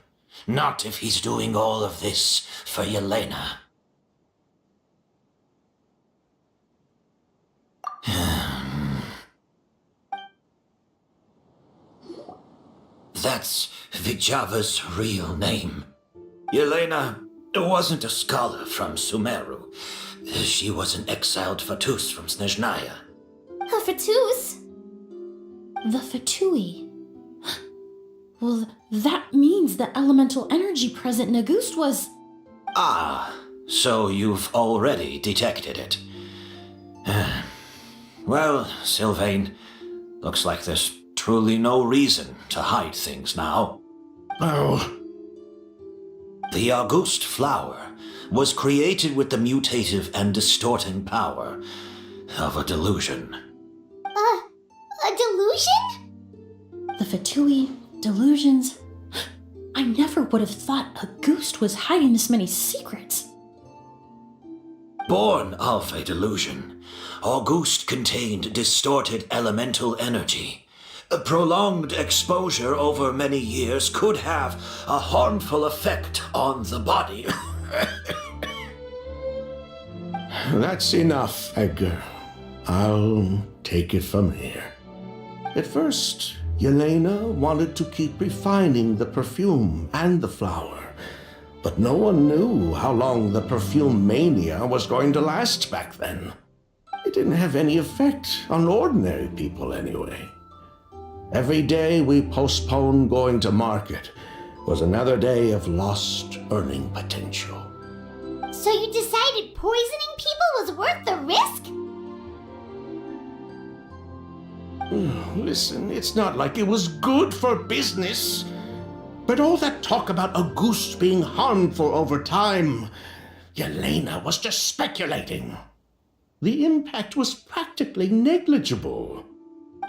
Not if he's doing all of this for Yelena. That's Vijava's real name. Yelena wasn't a scholar from Sumeru. She was an exiled Fatus from Snezhnaya. A Fatus? The Fatui. Well, that means the elemental energy present in Auguste was... Ah, so you've already detected it. Well, Sylvain, looks like there's truly no reason to hide things now. Oh, The Auguste flower was created with the mutative and distorting power of a delusion. A delusion? The Fatui, delusions. I never would have thought a ghost was hiding this many secrets. Born of a delusion, Auguste contained distorted elemental energy. A prolonged exposure over many years could have a harmful effect on the body. That's enough, Edgar. I'll take it from here. At first, Yelena wanted to keep refining the perfume and the flower, but no one knew how long the perfume mania was going to last back then. It didn't have any effect on ordinary people anyway. Every day we postponed going to market was another day of lost earning potential. So you decided poisoning people was worth the risk? Listen, it's not like it was good for business. But all that talk about Auguste being harmful over time, Yelena was just speculating. The impact was practically negligible.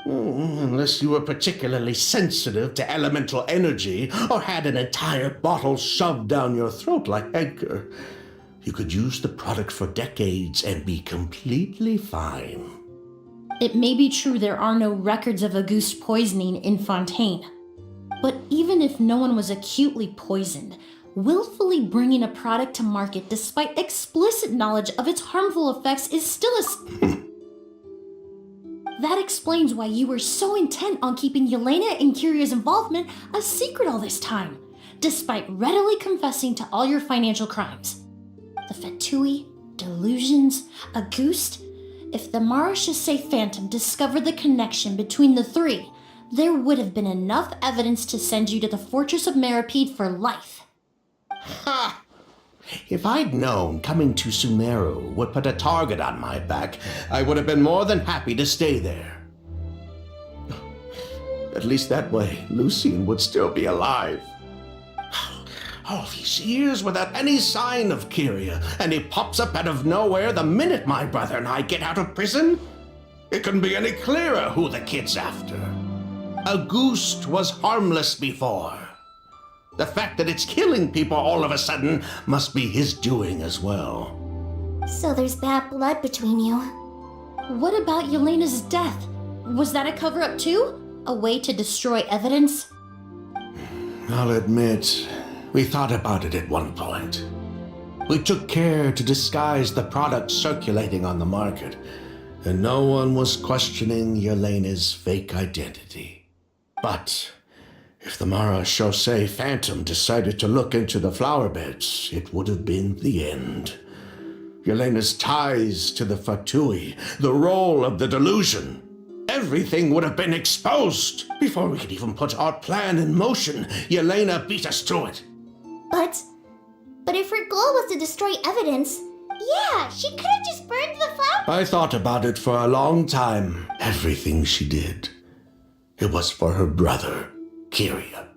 Unless you were particularly sensitive to elemental energy or had an entire bottle shoved down your throat like Edgar, you could use the product for decades and be completely fine. It may be true there are no records of Auguste poisoning in Fontaine. But even if no one was acutely poisoned, willfully bringing a product to market despite explicit knowledge of its harmful effects is still That explains why you were so intent on keeping Yelena and Kiria's involvement a secret all this time, despite readily confessing to all your financial crimes. The Fatui, delusions, Auguste. If the Marechaussee Phantom discovered the connection between the three, there would have been enough evidence to send you to the Fortress of Meripede for life. Ha! If I'd known coming to Sumeru would put a target on my back, I would have been more than happy to stay there. At least that way, Lucien would still be alive. All these years without any sign of Kyria, and he pops up out of nowhere the minute my brother and I get out of prison? It couldn't be any clearer who the kid's after. Auguste was harmless before. The fact that it's killing people all of a sudden must be his doing as well. So there's bad blood between you. What about Yelena's death? Was that a cover-up too? A way to destroy evidence? I'll admit, we thought about it at one point. We took care to disguise the product circulating on the market, and no one was questioning Yelena's fake identity. But if the Marechaussee Phantom decided to look into the flower beds, it would have been the end. Yelena's ties to the Fatui, the role of the delusion, everything would have been exposed. Before we could even put our plan in motion, Yelena beat us to it. But if her goal was to destroy evidence, Yeah, she could have just burned the flower. I thought about it for a long time. Everything she did, it was for her brother, Kyria.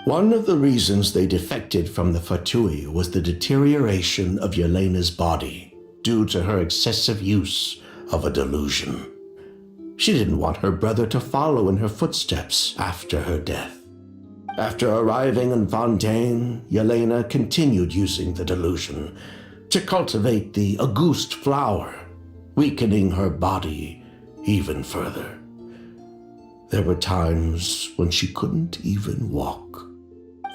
One of the reasons they defected from the Fatui was the deterioration of Yelena's body due to her excessive use of a delusion. She didn't want her brother to follow in her footsteps after her death. After arriving in Fontaine, Yelena continued using the delusion to cultivate the Auguste flower, weakening her body even further. There were times when she couldn't even walk.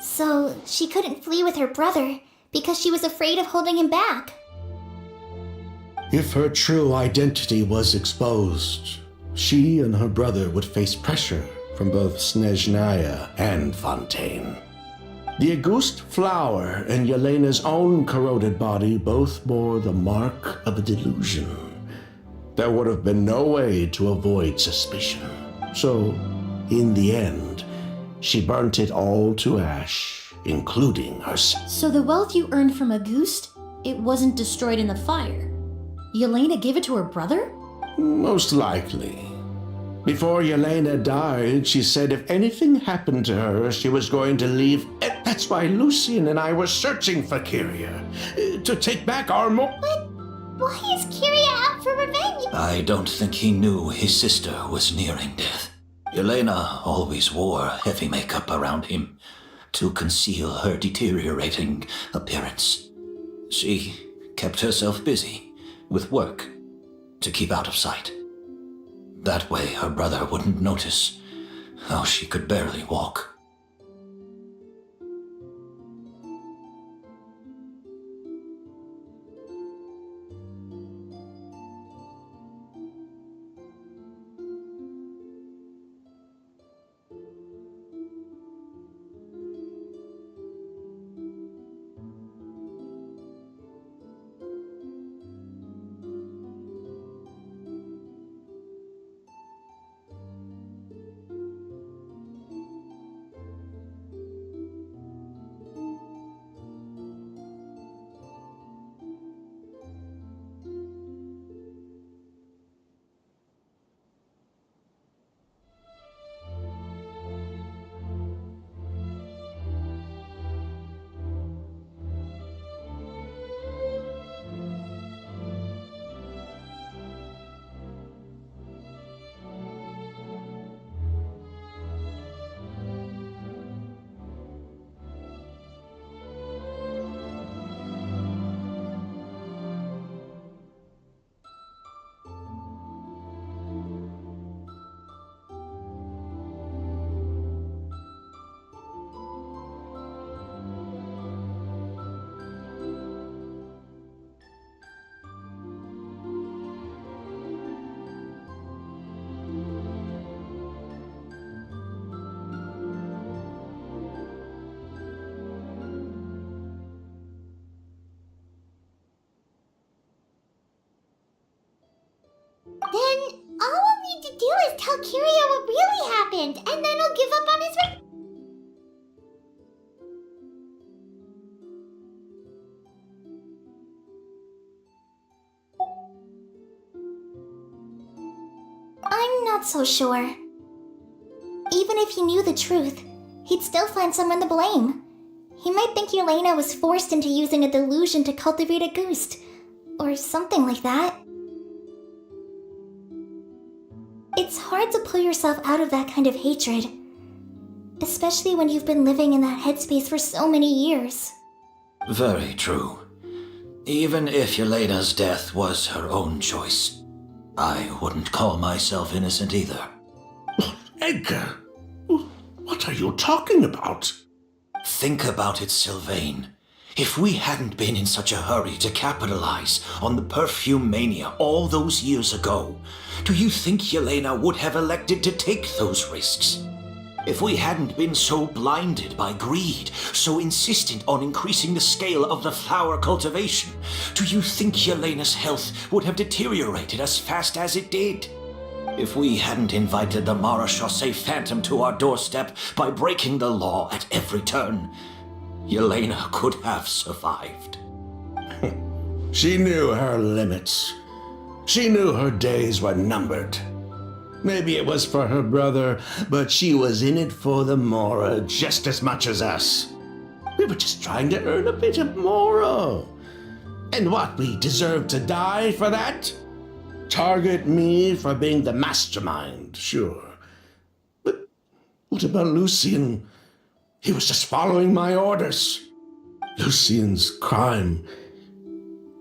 So she couldn't flee with her brother because she was afraid of holding him back. If her true identity was exposed, she and her brother would face pressure from both Snezhnaya and Fontaine. The Auguste flower and Yelena's own corroded body both bore the mark of a delusion. There would have been no way to avoid suspicion. So, in the end, she burnt it all to ash, including herself. So the wealth you earned from Auguste, it wasn't destroyed in the fire. Yelena gave it to her brother? Most likely. Before Yelena died, she said if anything happened to her, she was going to leave. That's why Lucian and I were searching for Kyria. To take back our But why is Kyria out for revenge? I don't think he knew his sister was nearing death. Yelena always wore heavy makeup around him to conceal her deteriorating appearance. She kept herself busy with work to keep out of sight. That way her brother wouldn't notice how she could barely walk. Then all we'll need to do is tell Kyria what really happened, and then he'll give up on his I'm not so sure. Even if he knew the truth, he'd still find someone to blame. He might think Yelena was forced into using a delusion to cultivate a ghost, or something like that. It's hard to pull yourself out of that kind of hatred, especially when you've been living in that headspace for so many years. Very true. Even if Yelena's death was her own choice, I wouldn't call myself innocent either. Edgar, what are you talking about? Think about it, Sylvain. If we hadn't been in such a hurry to capitalize on the perfume mania all those years ago, do you think Yelena would have elected to take those risks? If we hadn't been so blinded by greed, so insistent on increasing the scale of the flower cultivation, do you think Yelena's health would have deteriorated as fast as it did? If we hadn't invited the Marechaussee Phantom to our doorstep by breaking the law at every turn, Yelena could have survived. She knew her limits. She knew her days were numbered. Maybe it was for her brother, but she was in it for the Mora just as much as us. We were just trying to earn a bit of Mora. And what, we deserve to die for that? Target me for being the mastermind, sure. But what about Lucian? He was just following my orders. Lucian's crime,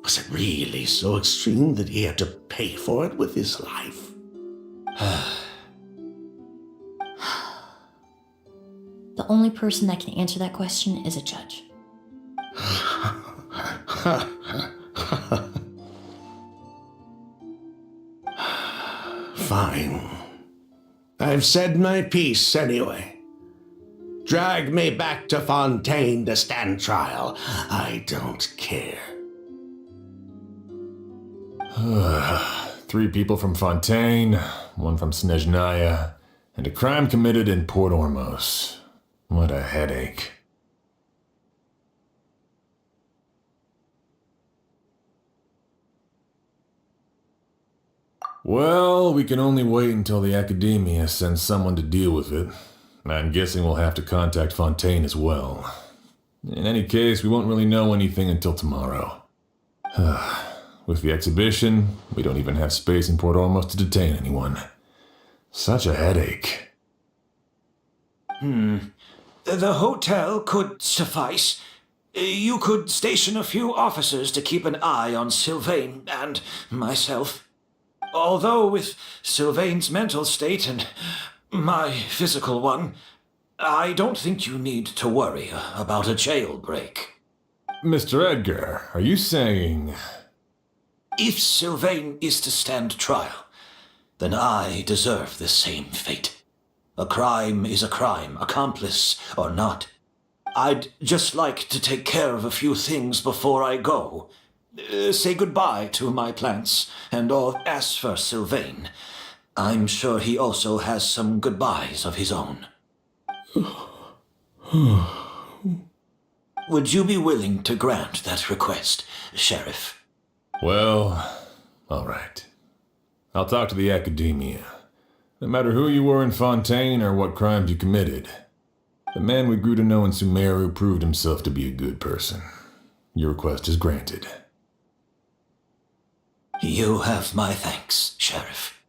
was it really so extreme that he had to pay for it with his life? The only person that can answer that question is a judge. Fine. I've said my piece anyway. Drag me back to Fontaine to stand trial. I don't care. 3 people from Fontaine, 1 from Snezhnaya, and a crime committed in Port Ormos. What a headache. Well, we can only wait until the Academia sends someone to deal with it. I'm guessing we'll have to contact Fontaine as well. In any case, we won't really know anything until tomorrow. With the exhibition, we don't even have space in Port Ormos to detain anyone. Such a headache. The hotel could suffice. You could station a few officers to keep an eye on Sylvain and myself. Although with Sylvain's mental state and my physical one, I don't think you need to worry about a jailbreak. Mr. Edgar, are you saying... If Sylvain is to stand trial, then I deserve the same fate. A crime is a crime, accomplice or not. I'd just like to take care of a few things before I go. Say goodbye to my plants, and as for Sylvain, I'm sure he also has some goodbyes of his own. Would you be willing to grant that request, Sheriff? Well, all right. I'll talk to the Academia. No matter who you were in Fontaine or what crimes you committed, the man we grew to know in Sumeru proved himself to be a good person. Your request is granted. You have my thanks, Sheriff.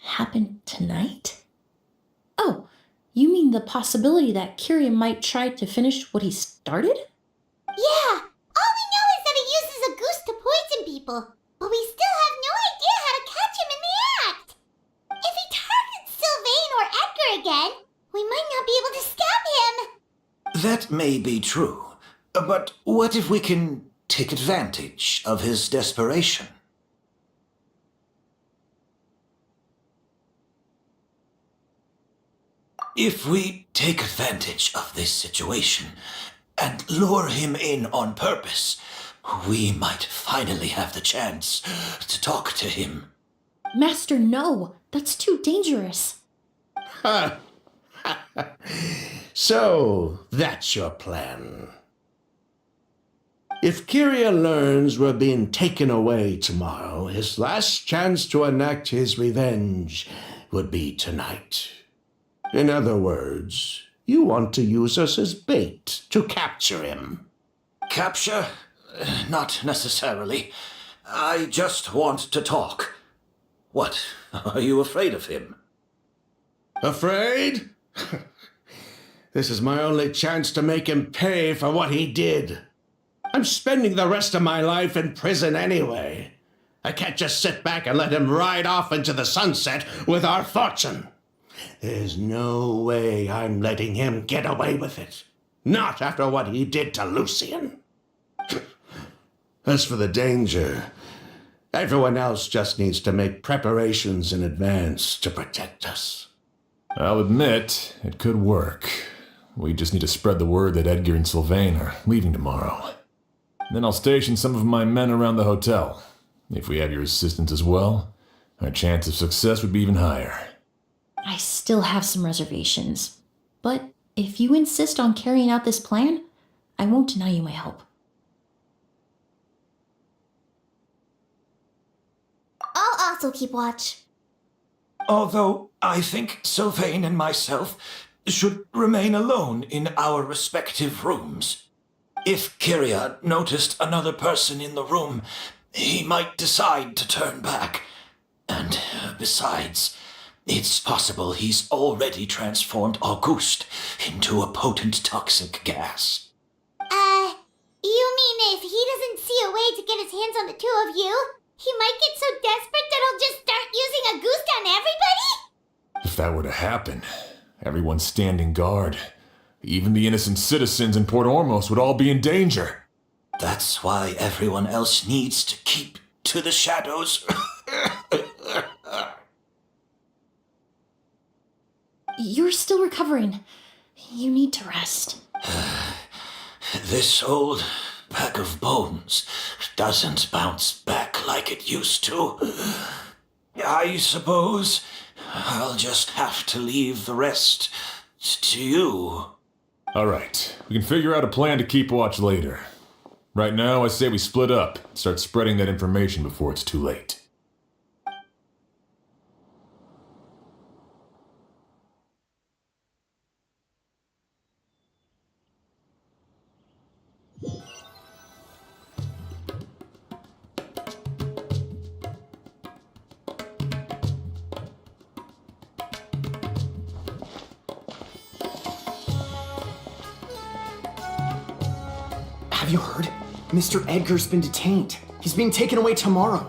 Happened tonight? Oh, you mean the possibility that Kyria might try to finish what he started? Yeah, all we know is that he uses a goose to poison people, but we still have no idea how to catch him in the act. If he targets Sylvain or Edgar again, we might not be able to stop him. That may be true, but what if we can take advantage of his desperation? If we take advantage of this situation and lure him in on purpose, we might finally have the chance to talk to him. Master, no! That's too dangerous. So, that's your plan. If Kyria learns we're being taken away tomorrow, his last chance to enact his revenge would be tonight. In other words, you want to use us as bait to capture him. Capture? Not necessarily. I just want to talk. What? Are you afraid of him? Afraid? This is my only chance to make him pay for what he did. I'm spending the rest of my life in prison anyway. I can't just sit back and let him ride off into the sunset with our fortune. There's no way I'm letting him get away with it. Not after what he did to Lucian. As for the danger, everyone else just needs to make preparations in advance to protect us. I'll admit, it could work. We just need to spread the word that Edgar and Sylvain are leaving tomorrow. Then I'll station some of my men around the hotel. If we have your assistance as well, our chance of success would be even higher. I still have some reservations, but if you insist on carrying out this plan, I won't deny you my help. also keep watch. Although I think Sylvain and myself should remain alone in our respective rooms. If Kyria noticed another person in the room, he might decide to turn back. And besides, it's possible he's already transformed Auguste into a potent toxic gas. You mean if he doesn't see a way to get his hands on the two of you, he might get so desperate that he'll just start using Auguste on everybody? If that were to happen, everyone's standing guard. Even the innocent citizens in Port Ormos would all be in danger. That's why everyone else needs to keep to the shadows. You're still recovering. You need to rest. This old pack of bones doesn't bounce back like it used to. I suppose I'll just have to leave the rest to you. All right, we can figure out a plan to keep watch later. Right now, I say we split up and start spreading that information before it's too late. Have you heard? Mr. Edgar's been detained. He's being taken away tomorrow.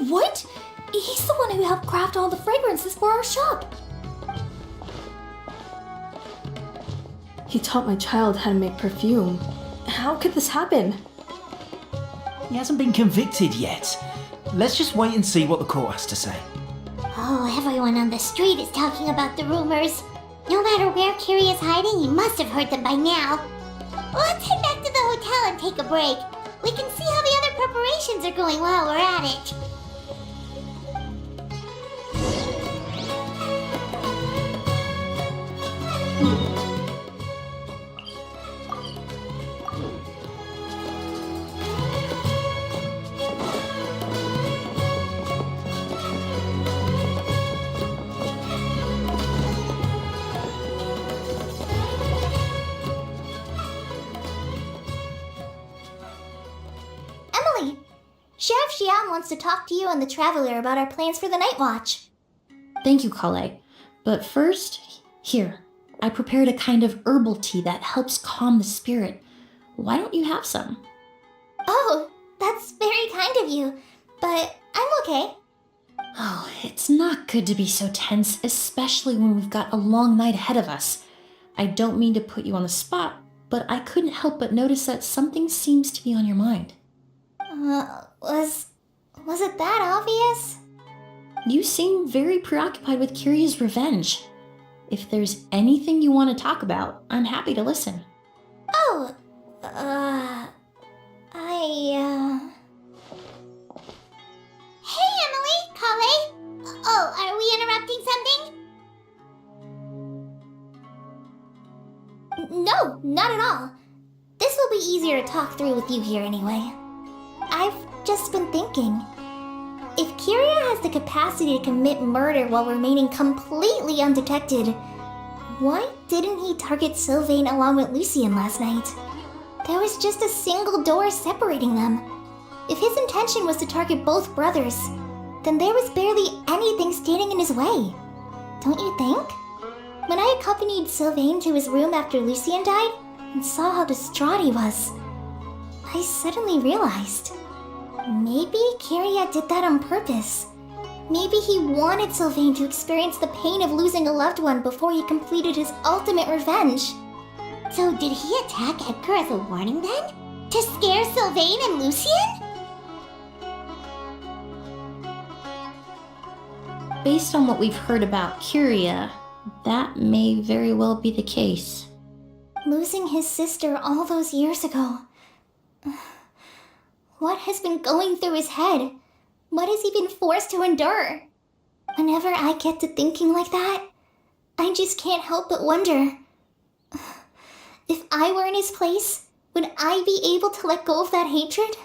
What? He's the one who helped craft all the fragrances for our shop. He taught my child how to make perfume. How could this happen? He hasn't been convicted yet. Let's just wait and see what the court has to say. Oh, everyone on the street is talking about the rumors. No matter where Kyria is hiding, he must have heard them by now. Let's head back to the hotel and take a break. We can see how the other preparations are going while we're at it. Sheriff Xian wants to talk to you and the Traveler about our plans for the night watch. Thank you, Kale. But first, here, I prepared a kind of herbal tea that helps calm the spirit. Why don't you have some? Oh, that's very kind of you, but I'm okay. Oh, it's not good to be so tense, especially when we've got a long night ahead of us. I don't mean to put you on the spot, but I couldn't help but notice that something seems to be on your mind. Was it that obvious? You seem very preoccupied with Kyria's revenge. If there's anything you want to talk about, I'm happy to listen. Oh, Hey, Emily, Kale. Oh, are we interrupting something? No, not at all. This will be easier to talk through with you here anyway. I've just been thinking. If Kyria has the capacity to commit murder while remaining completely undetected, why didn't he target Sylvain along with Lucien last night? There was just a single door separating them. If his intention was to target both brothers, then there was barely anything standing in his way. Don't you think? When I accompanied Sylvain to his room after Lucien died and saw how distraught he was, I suddenly realized. Maybe Kyria did that on purpose. Maybe he wanted Sylvain to experience the pain of losing a loved one before he completed his ultimate revenge. So did he attack Edgar as a warning then? To scare Sylvain and Lucien? Based on what we've heard about Kyria, that may very well be the case. Losing his sister all those years ago. What has been going through his head? What has he been forced to endure? Whenever I get to thinking like that, I just can't help but wonder. If I were in his place, would I be able to let go of that hatred?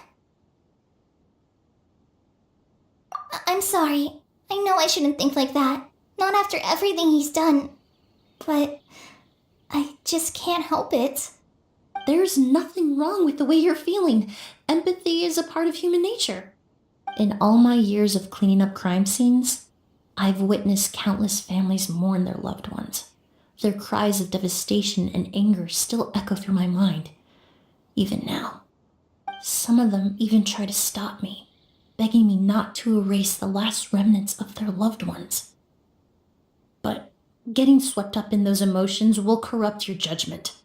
I'm sorry. I know I shouldn't think like that. Not after everything he's done. But I just can't help it. There's nothing wrong with the way you're feeling. Empathy is a part of human nature. In all my years of cleaning up crime scenes, I've witnessed countless families mourn their loved ones. Their cries of devastation and anger still echo through my mind, even now. Some of them even try to stop me, begging me not to erase the last remnants of their loved ones. But getting swept up in those emotions will corrupt your judgment.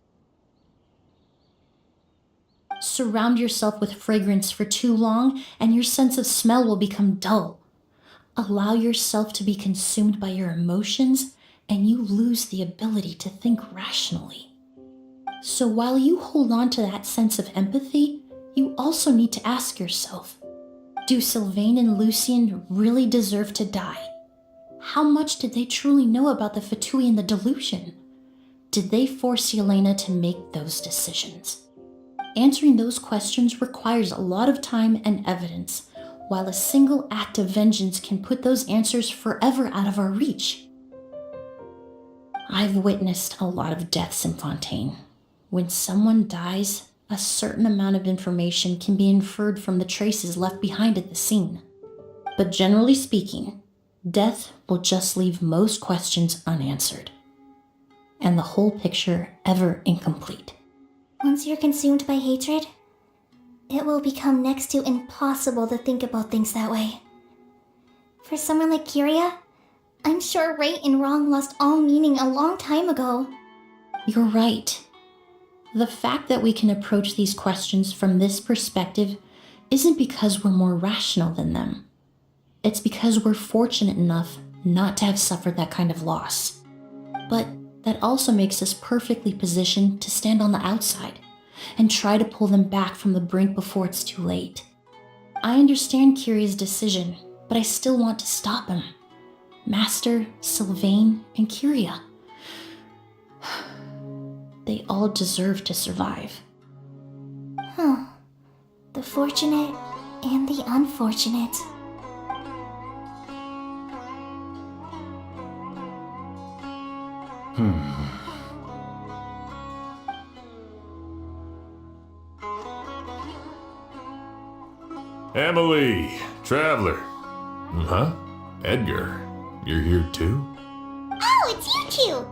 Surround yourself with fragrance for too long, and your sense of smell will become dull. Allow yourself to be consumed by your emotions, and you lose the ability to think rationally. So while you hold on to that sense of empathy, you also need to ask yourself, do Sylvain and Lucien really deserve to die? How much did they truly know about the Fatui and the delusion? Did they force Yelena to make those decisions? Answering those questions requires a lot of time and evidence, while a single act of vengeance can put those answers forever out of our reach. I've witnessed a lot of deaths in Fontaine. When someone dies, a certain amount of information can be inferred from the traces left behind at the scene. But generally speaking, death will just leave most questions unanswered, and the whole picture ever incomplete. Once you're consumed by hatred, it will become next to impossible to think about things that way. For someone like Kyria, I'm sure right and wrong lost all meaning a long time ago. You're right. The fact that we can approach these questions from this perspective isn't because we're more rational than them. It's because we're fortunate enough not to have suffered that kind of loss. But that also makes us perfectly positioned to stand on the outside and try to pull them back from the brink before it's too late. I understand Kyria's decision, but I still want to stop him. Master, Sylvain, and Kyria. They all deserve to survive. The fortunate and the unfortunate. Emily, Traveler. Huh? Edgar, you're here too? Oh, it's you two!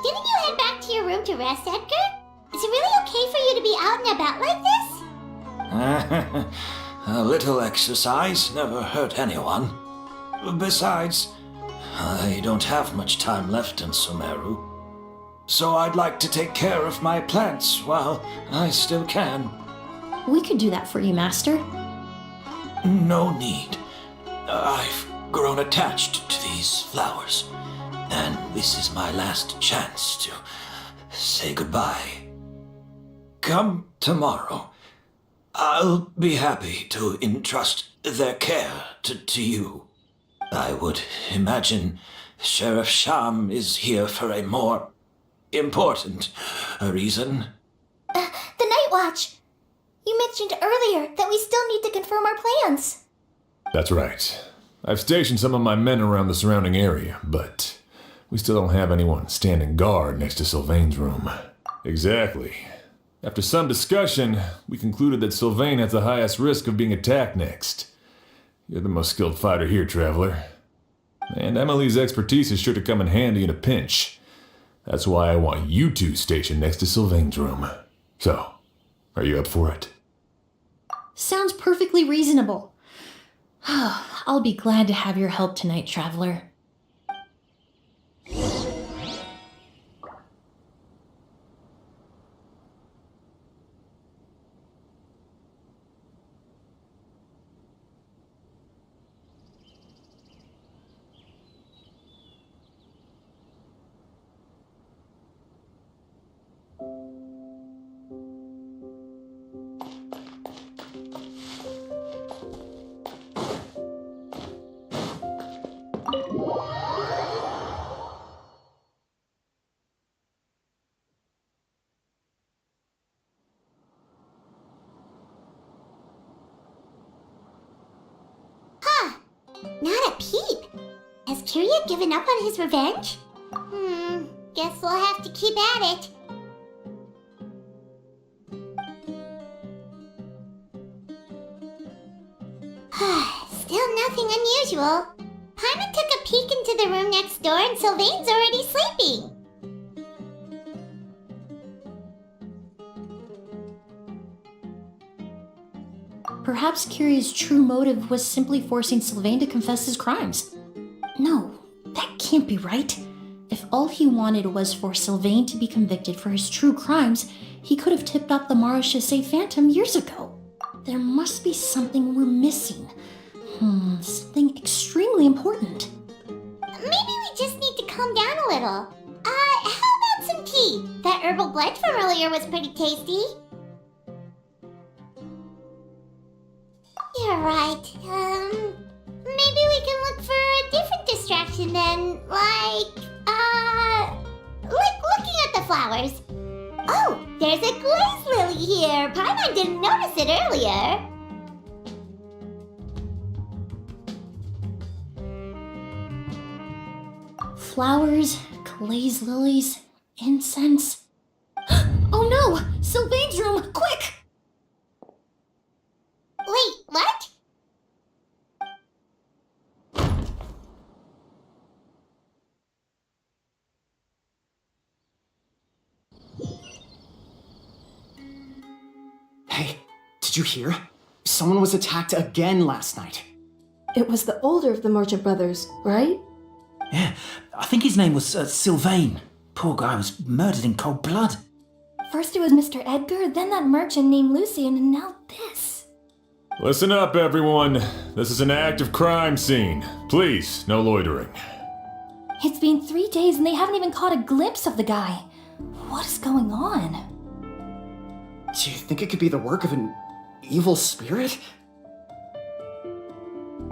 Didn't you head back to your room to rest, Edgar? Is it really okay for you to be out and about like this? A little exercise never hurt anyone. Besides, I don't have much time left in Sumeru. So I'd like to take care of my plants while I still can. We could do that for you, Master. No need. I've grown attached to these flowers, and this is my last chance to say goodbye. Come tomorrow. I'll be happy to entrust their care to you. I would imagine Sheriff Sham is here for a more important reason. The Night Watch! You mentioned earlier that we still need to confirm our plans. That's right. I've stationed some of my men around the surrounding area, but we still don't have anyone standing guard next to Sylvain's room. Exactly. After some discussion, we concluded that Sylvain has the highest risk of being attacked next. You're the most skilled fighter here, Traveler. And Emily's expertise is sure to come in handy in a pinch. That's why I want you two stationed next to Sylvain's room. So, are you up for it? Sounds perfectly reasonable. I'll be glad to have your help tonight, Traveler. Not a peep. Has Kirya given up on his revenge? Guess we'll have to keep at it. Still nothing unusual. Paimon took a peek into the room next door and Sylvain's already sleeping. Perhaps Kirya's true motive was simply forcing Sylvain to confess his crimes. No, that can't be right. If all he wanted was for Sylvain to be convicted for his true crimes, he could have tipped off the Marechaussee Phantom years ago. There must be something we're missing. Something extremely important. Maybe we just need to calm down a little. How about some tea? That herbal blend from earlier was pretty tasty. You're right. Maybe we can look for a different distraction then, like looking at the flowers. Oh, there's a glaze lily here. Paimon didn't notice it earlier. Flowers, glaze lilies, incense. Oh no! Sylvain's room! Quick! Wait, what? Hey, did you hear? Someone was attacked again last night. It was the older of the merchant brothers, right? Yeah, I think his name was Sylvain. Poor guy was murdered in cold blood. First it was Mr. Edgar, then that merchant named Lucian, and now this. Listen up, everyone. This is an active crime scene. Please, no loitering. It's been 3 days and they haven't even caught a glimpse of the guy. What is going on? Do you think it could be the work of an evil spirit?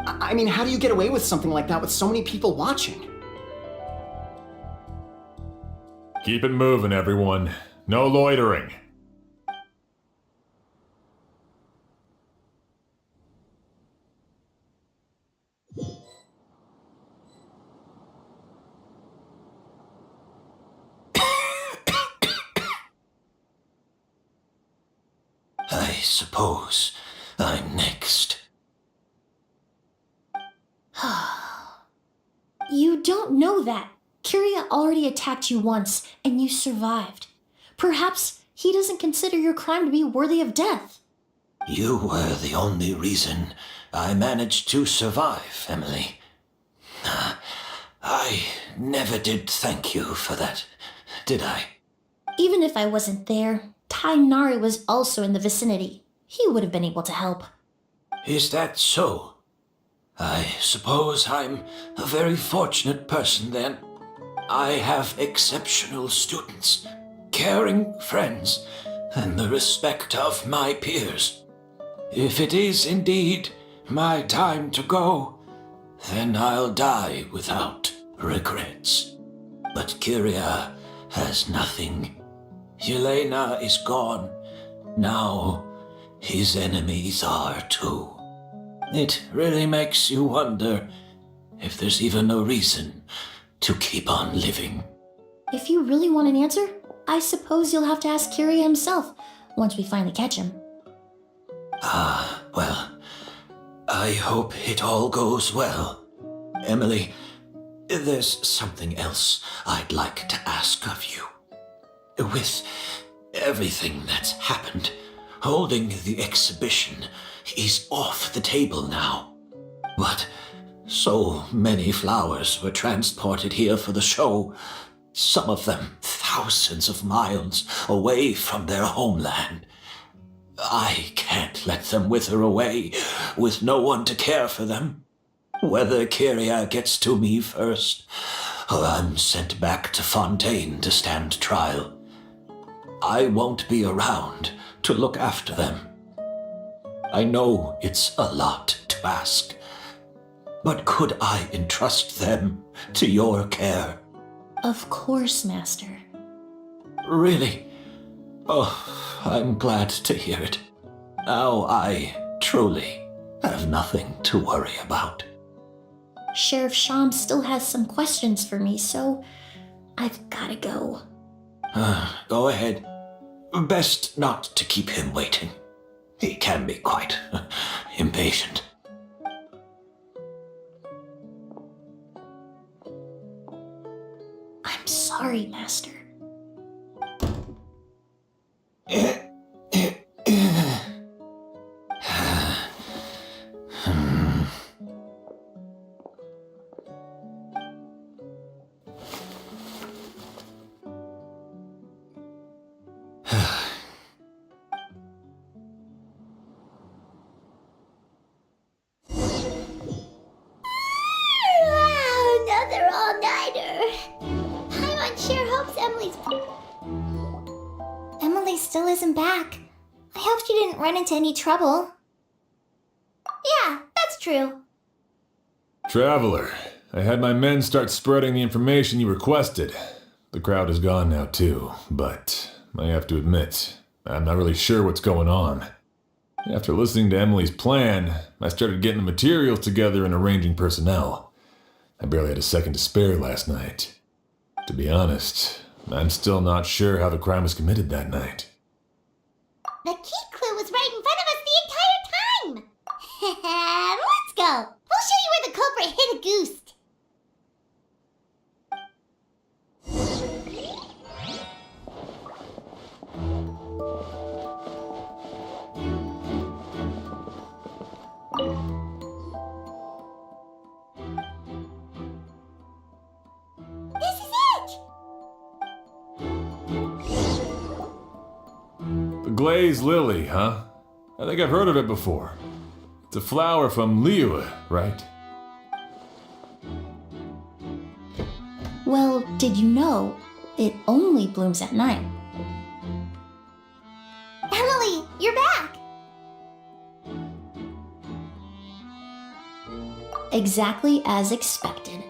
I mean, how do you get away with something like that with so many people watching? Keep it moving, everyone. No loitering. I suppose I'm next. You don't know that. Kirya already attacked you once, and you survived. Perhaps he doesn't consider your crime to be worthy of death. You were the only reason I managed to survive, Emily. I never did thank you for that, did I? Even if I wasn't there, Tainari was also in the vicinity. He would have been able to help. Is that so? I suppose I'm a very fortunate person then. I have exceptional students, caring friends, and the respect of my peers. If it is indeed my time to go, then I'll die without regrets. But Kirya has nothing. Yelena is gone. Now his enemies are too. It really makes you wonder if there's even a reason to keep on living. If you really want an answer, I suppose you'll have to ask Kirya himself once we finally catch him. Well, I hope it all goes well. Emily, there's something else I'd like to ask of you. With everything that's happened, holding the exhibition is off the table now. But so many flowers were transported here for the show, some of them thousands of miles away from their homeland. I can't let them wither away with no one to care for them. Whether Kirya gets to me first, or I'm sent back to Fontaine to stand trial, I won't be around to look after them. I know it's a lot to ask, but could I entrust them to your care? Of course, Master. Really? Oh, I'm glad to hear it. Now I truly have nothing to worry about. Sheriff Sham still has some questions for me, so I've gotta go. Go ahead. Best not to keep him waiting. He can be quite impatient. I'm sorry, Master. Wow, another all-nighter. Paimon sure hopes Emily still isn't back. I hope she didn't run into any trouble. Yeah, that's true. Traveler, I had my men start spreading the information you requested. The crowd is gone now too, but I have to admit, I'm not really sure what's going on. After listening to Emily's plan, I started getting the materials together and arranging personnel. I barely had a second to spare last night. To be honest, I'm still not sure how the crime was committed that night. The key clue was right in front of us the entire time! Let's go! We'll show you where the culprit hid a goose! This is it! The glazed lily, huh? I think I've heard of it before. It's a flower from Liyue, right? Well, did you know it only blooms at night? Emily, you're back! Exactly as expected.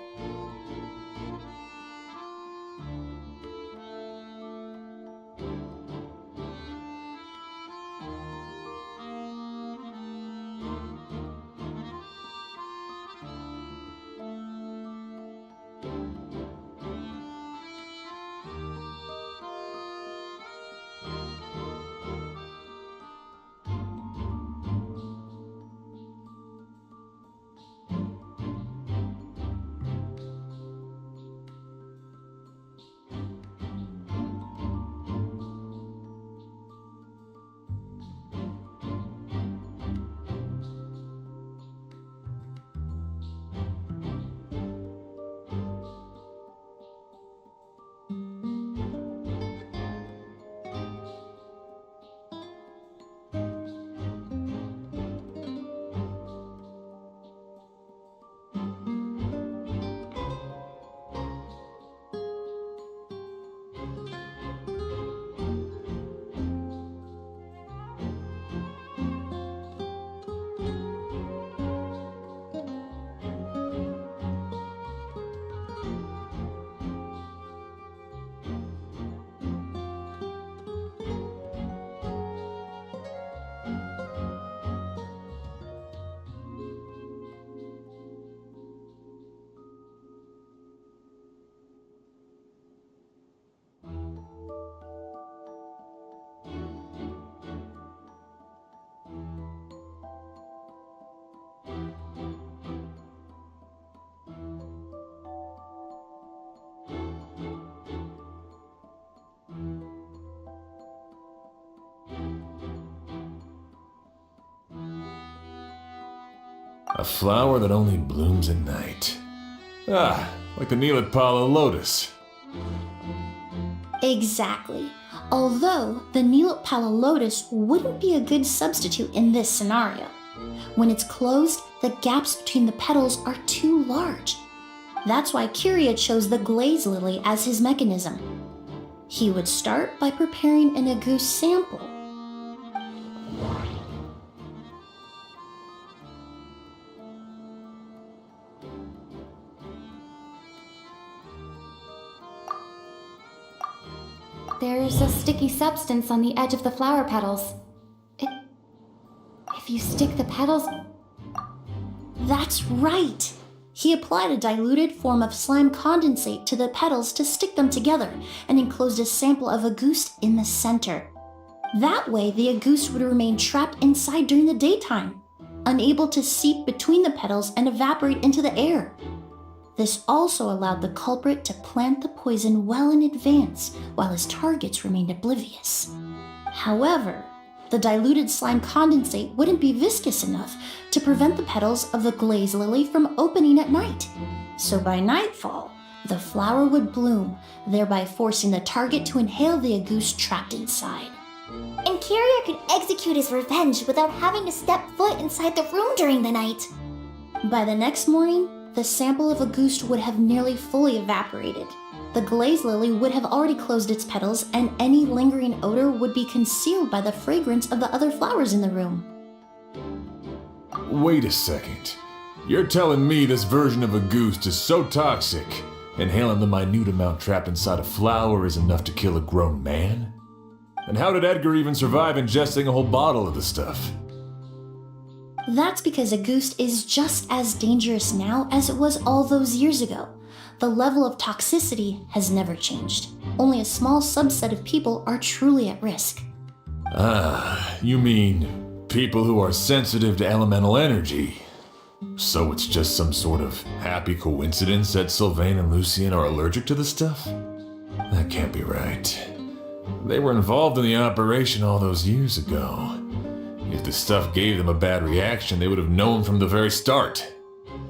A flower that only blooms at night. Ah, like the Neelitpala lotus. Exactly. Although the Neelitpala lotus wouldn't be a good substitute in this scenario. When it's closed, the gaps between the petals are too large. That's why Kyria chose the glaze lily as his mechanism. He would start by preparing an agouti sample. There's a sticky substance on the edge of the flower petals. If you stick the petals... That's right! He applied a diluted form of slime condensate to the petals to stick them together and enclosed a sample of Auguste in the center. That way, the Auguste would remain trapped inside during the daytime, unable to seep between the petals and evaporate into the air. This also allowed the culprit to plant the poison well in advance while his targets remained oblivious. However, the diluted slime condensate wouldn't be viscous enough to prevent the petals of the glaze lily from opening at night. So by nightfall, the flower would bloom, thereby forcing the target to inhale the Auguste trapped inside. And Kyria could execute his revenge without having to step foot inside the room during the night. By the next morning, the sample of Auguste would have nearly fully evaporated. The glaze lily would have already closed its petals, and any lingering odor would be concealed by the fragrance of the other flowers in the room. Wait a second. You're telling me this version of Auguste is so toxic, inhaling the minute amount trapped inside a flower is enough to kill a grown man? And how did Edgar even survive ingesting a whole bottle of the stuff? That's because Auguste is just as dangerous now as it was all those years ago. The level of toxicity has never changed. Only a small subset of people are truly at risk. Ah, you mean people who are sensitive to elemental energy. So it's just some sort of happy coincidence that Sylvain and Lucien are allergic to the stuff? That can't be right. They were involved in the operation all those years ago. If the stuff gave them a bad reaction, they would have known from the very start.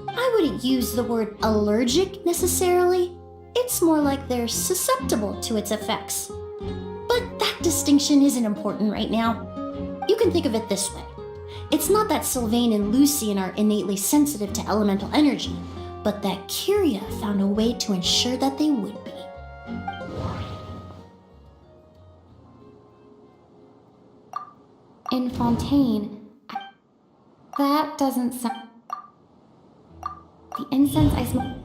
I wouldn't use the word allergic necessarily. It's more like they're susceptible to its effects. But that distinction isn't important right now. You can think of it this way. It's not that Sylvain and Lucien are innately sensitive to elemental energy, but that Kyria found a way to ensure that they would be. In Fontaine, that doesn't sound... The incense I smell...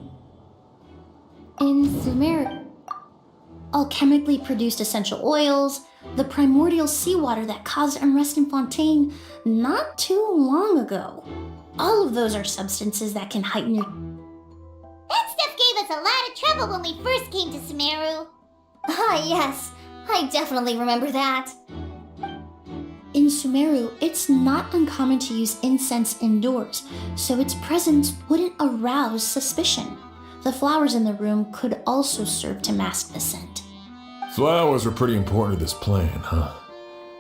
In Sumeru... Alchemically produced essential oils, the primordial seawater that caused unrest in Fontaine not too long ago. All of those are substances that can heighten your... That stuff gave us a lot of trouble when we first came to Sumeru. Ah, yes. I definitely remember that. In Sumeru, it's not uncommon to use incense indoors, so its presence wouldn't arouse suspicion. The flowers in the room could also serve to mask the scent. Flowers are pretty important to this plan, huh?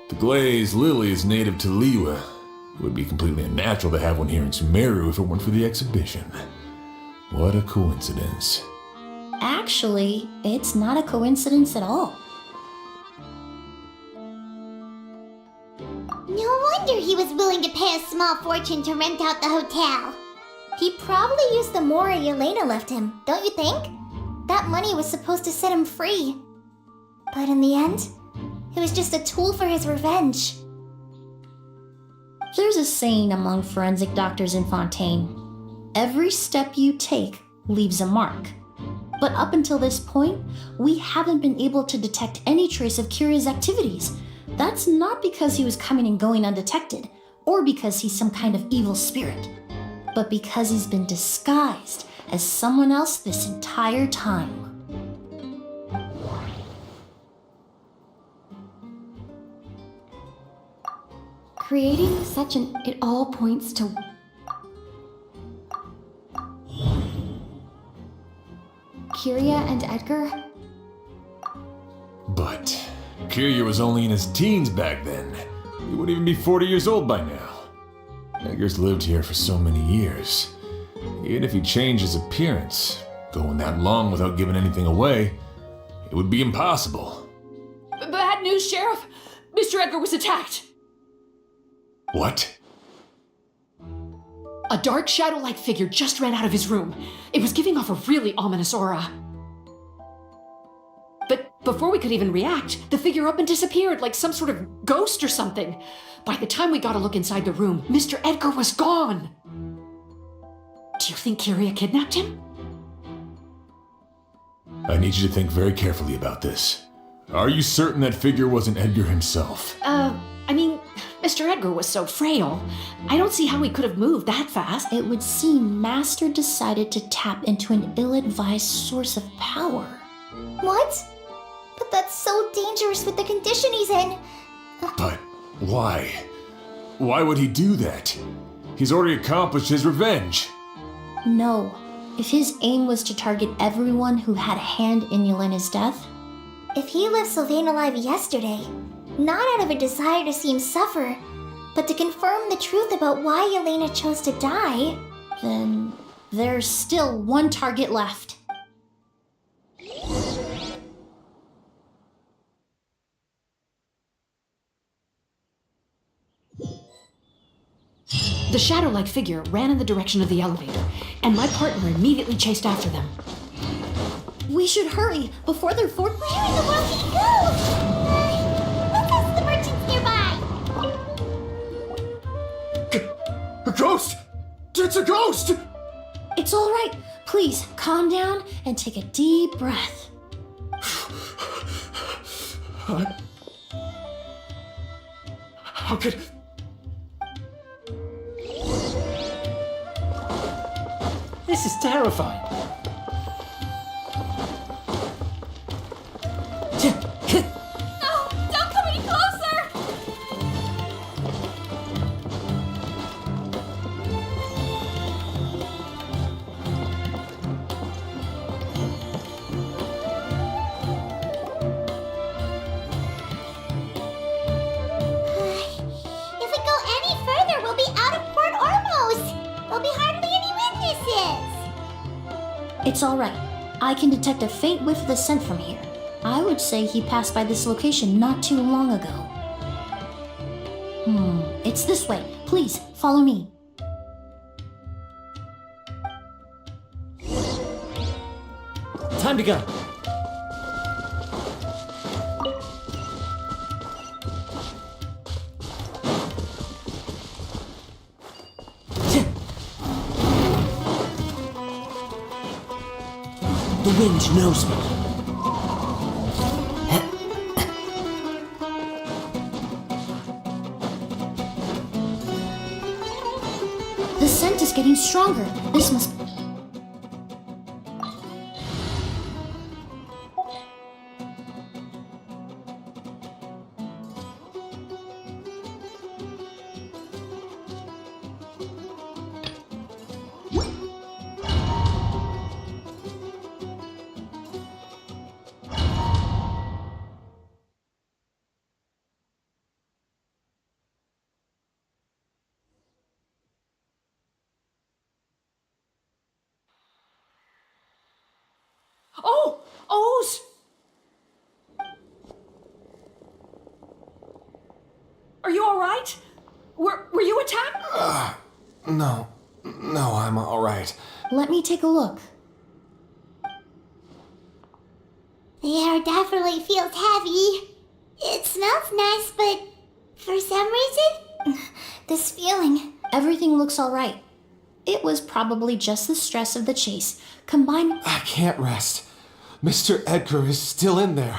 The glazed lily is native to Liyue. It would be completely unnatural to have one here in Sumeru if it weren't for the exhibition. What a coincidence. Actually, it's not a coincidence at all. No wonder he was willing to pay a small fortune to rent out the hotel. He probably used the Mora Yelena left him, don't you think? That money was supposed to set him free. But in the end, it was just a tool for his revenge. There's a saying among forensic doctors in Fontaine. Every step you take leaves a mark. But up until this point, we haven't been able to detect any trace of Kyria's activities. That's not because he was coming and going undetected, or because he's some kind of evil spirit, but because he's been disguised as someone else this entire time. Creating such an... It all points to... Kyria and Edgar? But Kyria was only in his teens back then. He wouldn't even be 40 years old by now. Edgar's lived here for so many years. Even if he changed his appearance, going that long without giving anything away, it would be impossible. Bad news, Sheriff! Mr. Edgar was attacked! What? A dark shadow-like figure just ran out of his room. It was giving off a really ominous aura. But before we could even react, the figure up and disappeared like some sort of ghost or something. By the time we got a look inside the room, Mr. Edgar was gone. Do you think Kyria kidnapped him? I need you to think very carefully about this. Are you certain that figure wasn't Edgar himself? I mean, Mr. Edgar was so frail. I don't see how he could have moved that fast. It would seem Master decided to tap into an ill-advised source of power. What? But that's so dangerous with the condition he's in. But why? Why would he do that? He's already accomplished his revenge. No. If his aim was to target everyone who had a hand in Yelena's death, If he left Sylvain alive yesterday, not out of a desire to see him suffer, but to confirm the truth about why Yelena chose to die, then there's still one target left. The shadow-like figure ran in the direction of the elevator, and my partner immediately chased after them. We should hurry before they're forced. Where in the world did he go? Look at the merchants nearby. A ghost! It's a ghost! It's all right. Please calm down and take a deep breath. How could... This is terrifying. No! Don't come any closer! If we go any further, we'll be out of Port Ormos. There'll be hardly any witnesses. It's all right. I can detect a faint whiff of the scent from here. I would say he passed by this location not too long ago. It's this way. Please, follow me. Time to go. The wind knows me. The scent is getting stronger. This must... Oh! O's! Are you all right? Were you attacked? No, I'm alright. Let me take a look. The air definitely feels heavy. It smells nice, but for some reason, this feeling. Everything looks all right. It was probably just the stress of the chase, combined... I can't rest. Mr. Edgar is still in there.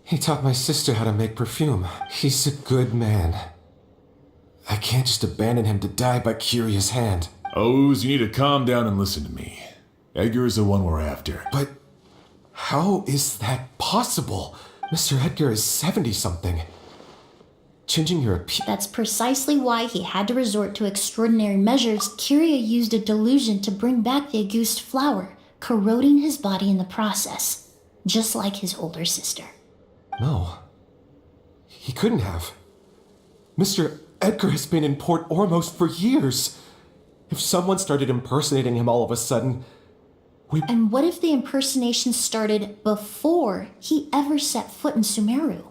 He taught my sister how to make perfume. He's a good man. I can't just abandon him to die by Curia's hand. Oz, you need to calm down and listen to me. Edgar is the one we're after. But how is that possible? Mr. Edgar is 70-something. Changing your appearance... That's precisely why he had to resort to extraordinary measures. Curia used a delusion to bring back the Auguste flower, corroding his body in the process, just like his older sister. No. He couldn't have. Mr. Edgar has been in Port Ormos for years. If someone started impersonating him all of a sudden, And what if the impersonation started before he ever set foot in Sumeru?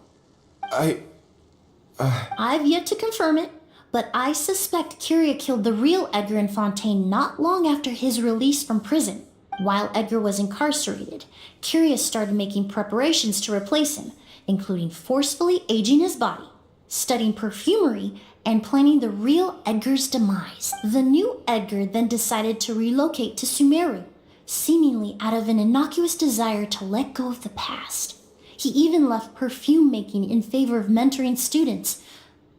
I've yet to confirm it, but I suspect Curia killed the real Edgar in Fontaine not long after his release from prison. While Edgar was incarcerated, Curia started making preparations to replace him, including forcefully aging his body, studying perfumery, and planning the real Edgar's demise. The new Edgar then decided to relocate to Sumeru, seemingly out of an innocuous desire to let go of the past. He even left perfume making in favor of mentoring students.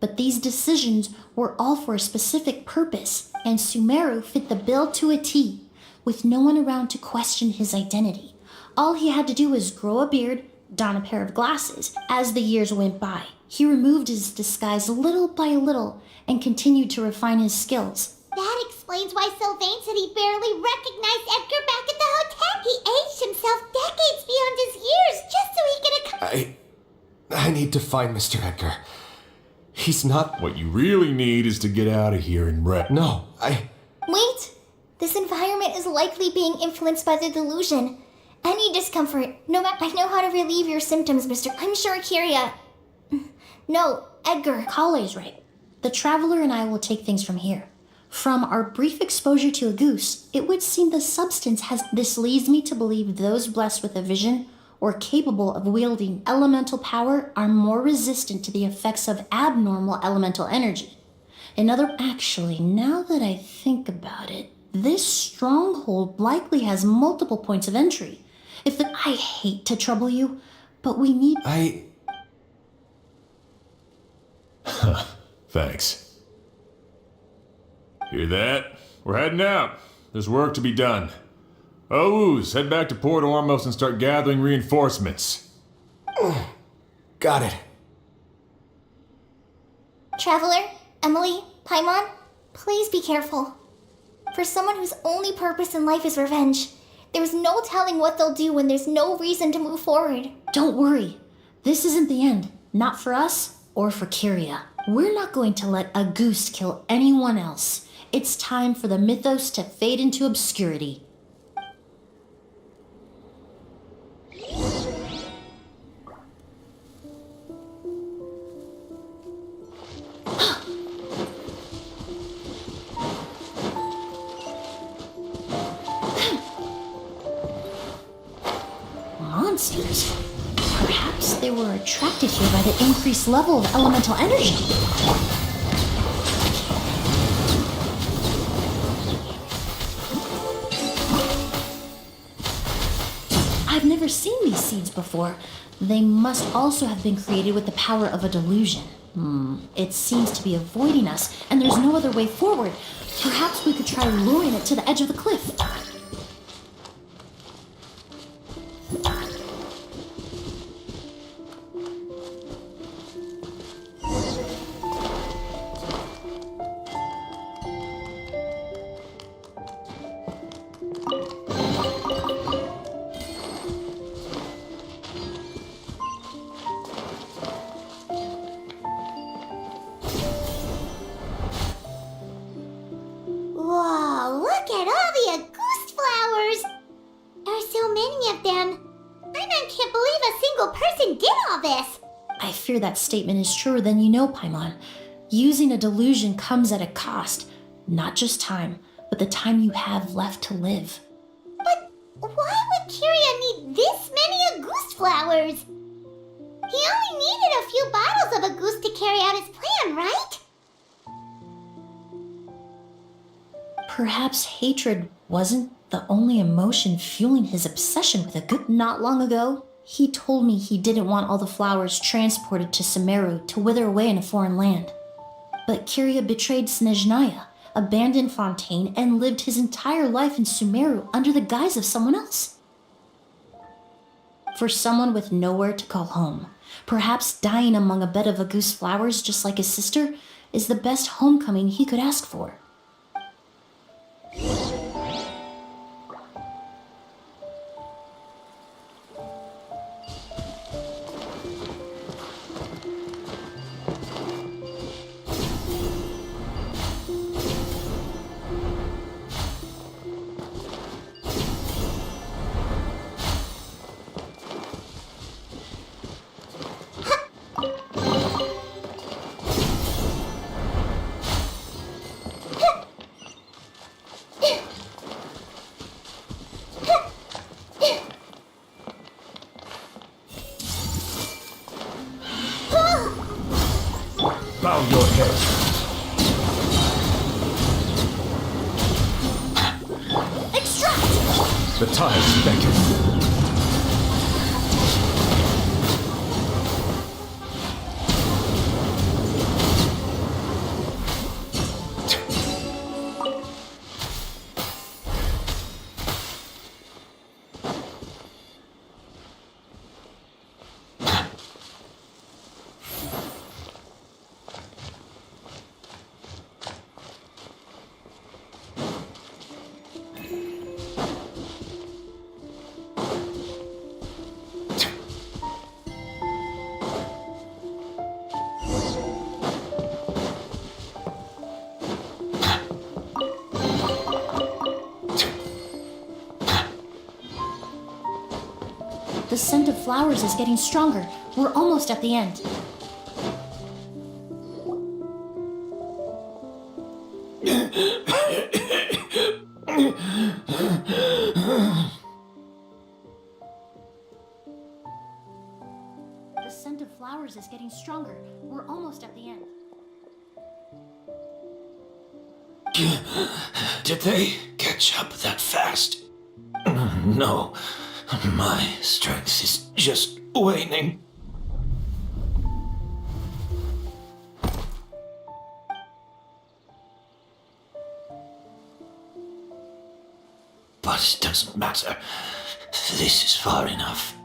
But these decisions were all for a specific purpose, and Sumeru fit the bill to a T, with no one around to question his identity. All he had to do was grow a beard, don a pair of glasses. As the years went by, he removed his disguise little by little and continued to refine his skills. That explains why Sylvain said he barely recognized Edgar back at the hotel. He aged himself decades beyond his years just so he could I need to find Mr. Edgar. He's not... What you really need is to get out of here and rest. No, Wait! This environment is likely being influenced by the delusion. Any discomfort, no matter... I know how to relieve your symptoms, Mr. I'm sure Kiria... No, Edgar. Kale's right. The Traveler and I will take things from here. From our brief exposure to a goose, it would seem the substance has... This leads me to believe those blessed with a vision or capable of wielding elemental power are more resistant to the effects of abnormal elemental energy. Actually, now that I think about it, this stronghold likely has multiple points of entry. I hate to trouble you, but we need... Thanks. Hear that? We're heading out. There's work to be done. Ooze, head back to Port Ormos and start gathering reinforcements. Got it. Traveler, Emily, Paimon, please be careful. For someone whose only purpose in life is revenge, there's no telling what they'll do when there's no reason to move forward. Don't worry. This isn't the end. Not for us or for Kiria. We're not going to let a goose kill anyone else. It's time for the mythos to fade into obscurity. Monsters. Perhaps they were attracted here by the increased level of elemental energy. I've never seen these seeds before. They must also have been created with the power of a delusion. It seems to be avoiding us, and there's no other way forward. Perhaps we could try luring it to the edge of the cliff. Whoa, look at all the Auguste flowers! There are so many of them. I can't believe a single person did all this. I fear that statement is truer than you know, Paimon. Using a delusion comes at a cost. Not just time, but the time you have left to live. But why would Kiria need this many Auguste flowers? He only needed a few bottles of Auguste to carry out his plan, right? Perhaps hatred wasn't the only emotion fueling his obsession with a good. Not long ago, he told me he didn't want all the flowers transported to Sumeru to wither away in a foreign land. But Kiria betrayed Snezhnaya, abandoned Fontaine, and lived his entire life in Sumeru under the guise of someone else. For someone with nowhere to call home, perhaps dying among a bed of Auguste flowers just like his sister is the best homecoming he could ask for. Bow your head. Extract! The tides beckon. The scent of flowers is getting stronger. We're almost at the end. The scent of flowers is getting stronger. We're almost at the end. Did they catch up that fast? No, my strength is just waning. But it doesn't matter. This is far enough.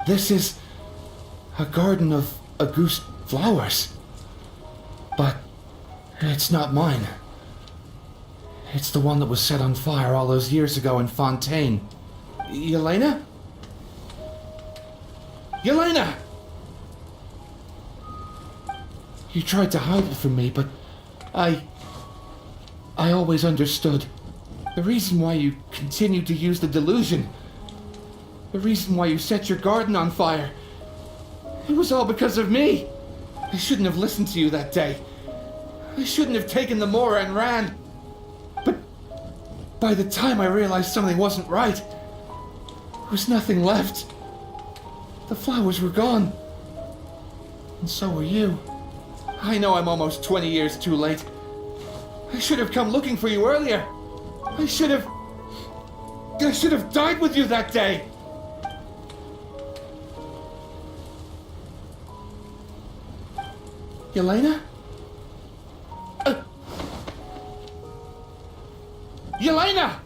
This is a garden of Auguste flowers. But it's not mine. It's the one that was set on fire all those years ago in Fontaine. Yelena? Yelena! You tried to hide it from me, but I always understood. The reason why you continued to use the delusion, the reason why you set your garden on fire, it was all because of me. I shouldn't have listened to you that day. I shouldn't have taken the Mora and ran. But by the time I realized something wasn't right, there was nothing left. The flowers were gone. And so were you. I know I'm almost 20 years too late. I should have come looking for you earlier. I should have died with you that day. Yelena? Yelena!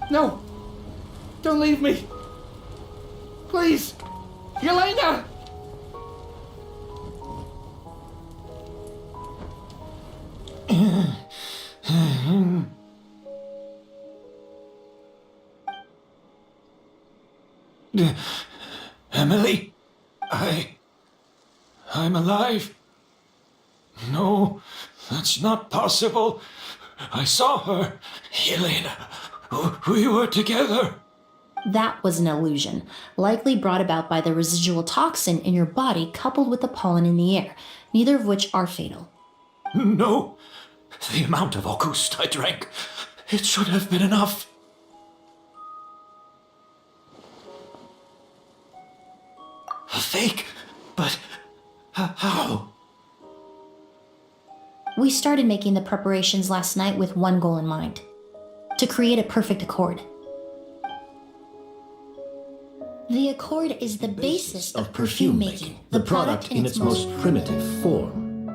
No! Don't leave me! Please! Yelena! Emily? I'm alive. No, that's not possible. I saw her. Yelena, we were together. That was an illusion, likely brought about by the residual toxin in your body coupled with the pollen in the air, neither of which are fatal. No, the amount of Auguste I drank, it should have been enough. A fake? But how? We started making the preparations last night with one goal in mind: to create a perfect accord. The accord is the basis of perfume making, the product in its most primitive form.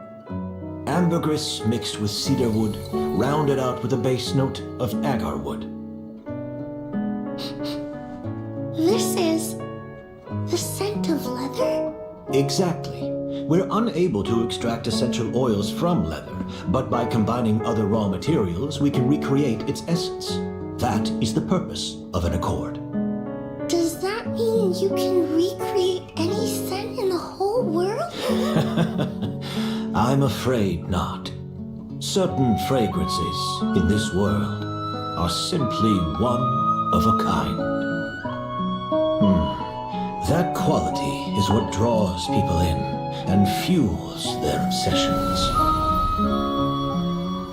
Ambergris mixed with cedarwood, rounded out with a base note of agarwood. This is the scent of leather? Exactly. We're unable to extract essential oils from leather, but by combining other raw materials, we can recreate its essence. That is the purpose of an accord. Does that mean you can recreate any scent in the whole world? I'm afraid not. Certain fragrances in this world are simply one of a kind. That quality is what draws people in and fuels their obsessions.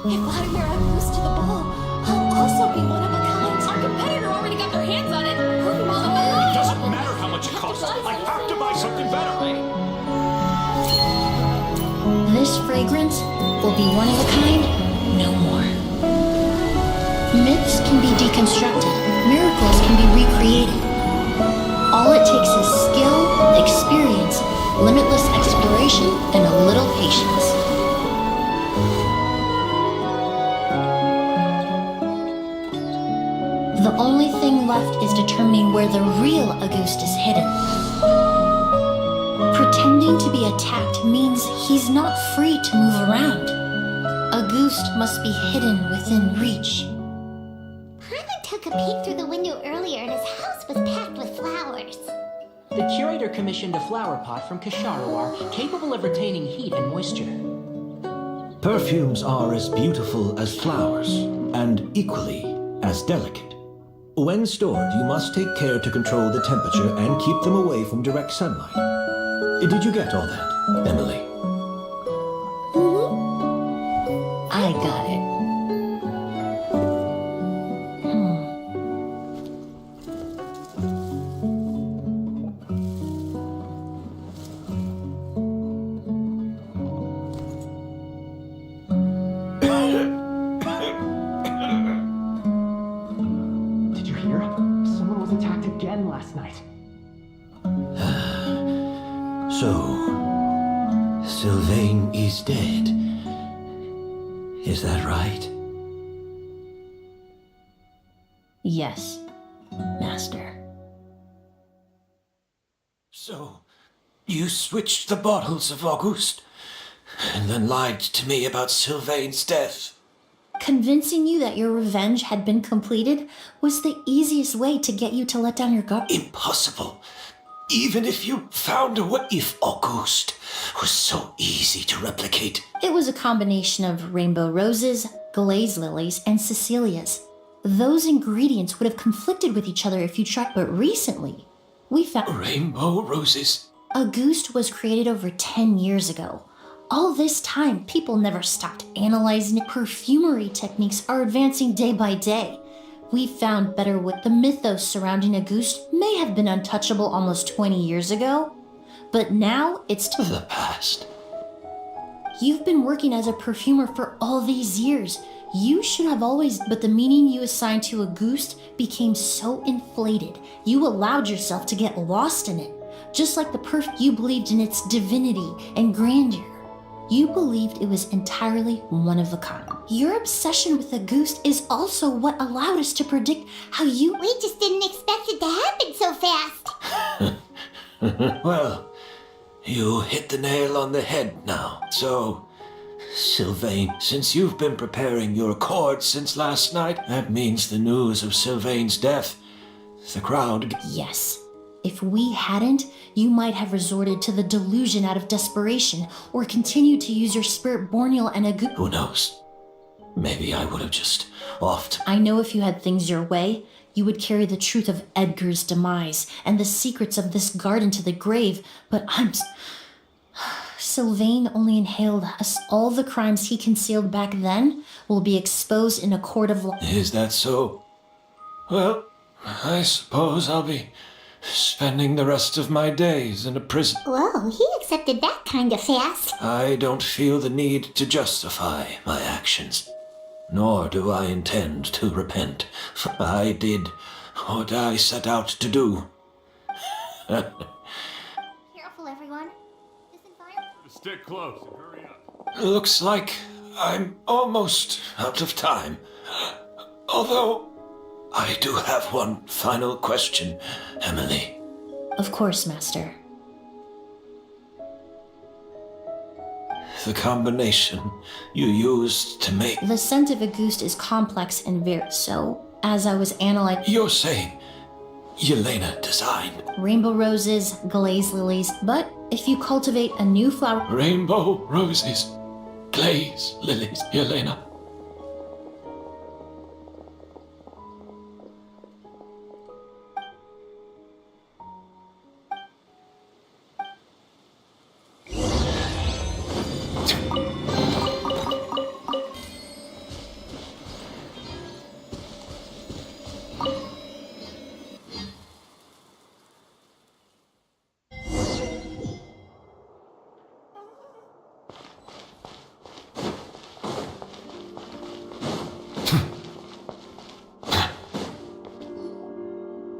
If I'm your Auguste to the ball, I'll also be one of a kind. Our competitor already got their hands on it. It doesn't matter how much it costs. I have to buy something better. This fragrance will be one of a kind no more. Myths can be deconstructed, miracles can be recreated. All it takes is skill, experience, limitless exploration, and a little patience. The only thing left is determining where the real Auguste is hidden. Pretending to be attacked means he's not free to move around. Auguste must be hidden within reach. Paimon took a peek through the window earlier and his house was packed with flowers. The curator commissioned a flower pot from Kasharawar, capable of retaining heat and moisture. Perfumes are as beautiful as flowers, and equally as delicate. When stored, you must take care to control the temperature and keep them away from direct sunlight. Did you get all that, Emily? I got it. Did you hear? Someone was attacked again last night. So, Sylvain is dead. Is that right? Yes, Master. So, you switched the bottles of Auguste, and then lied to me about Sylvain's death. Convincing you that your revenge had been completed was the easiest way to get you to let down your guard. Impossible. Even if you found a way, if Auguste was so easy to replicate. It was a combination of rainbow roses, glaze lilies, and Cecilias. Those ingredients would have conflicted with each other if you tried, but recently, we found Rainbow roses? Auguste was created over 10 years ago. All this time, people never stopped analyzing it. Perfumery techniques are advancing day by day. We found better with the mythos surrounding Auguste may have been untouchable almost 20 years ago, but now it's the past. You've been working as a perfumer for all these years. You should have always, but the meaning you assigned to Auguste became so inflated, you allowed yourself to get lost in it. Just like the perfume, you believed in its divinity and grandeur. You believed it was entirely one of a kind. Your obsession with Auguste is also what allowed us to predict how you— We just didn't expect it to happen so fast. Well, you hit the nail on the head now. So, Sylvain, since you've been preparing your accord since last night, that means the news of Sylvain's death. The crowd— Yes. If we hadn't, you might have resorted to the delusion out of desperation, or continued to use your spirit Borneal and Auguste. Who knows? Maybe I would have just offed. I know if you had things your way, you would carry the truth of Edgar's demise and the secrets of this garden to the grave, but Sylvain only inhaled us. All the crimes he concealed back then will be exposed in a court of law. Is that so? Well, I suppose I'll be spending the rest of my days in a prison. Whoa, he accepted that kind of fast. I don't feel the need to justify my actions, nor do I intend to repent, for I did what I set out to do. Careful, everyone. Isn't fire? Stick close and hurry up. Looks like I'm almost out of time. Although, I do have one final question, Emily. Of course, Master. The combination you used to make— The scent of Auguste is complex and very so. As I was analyzing— You're saying Yelena designed rainbow roses, glaze lilies, but if you cultivate a new flower— rainbow roses, glaze lilies, Yelena.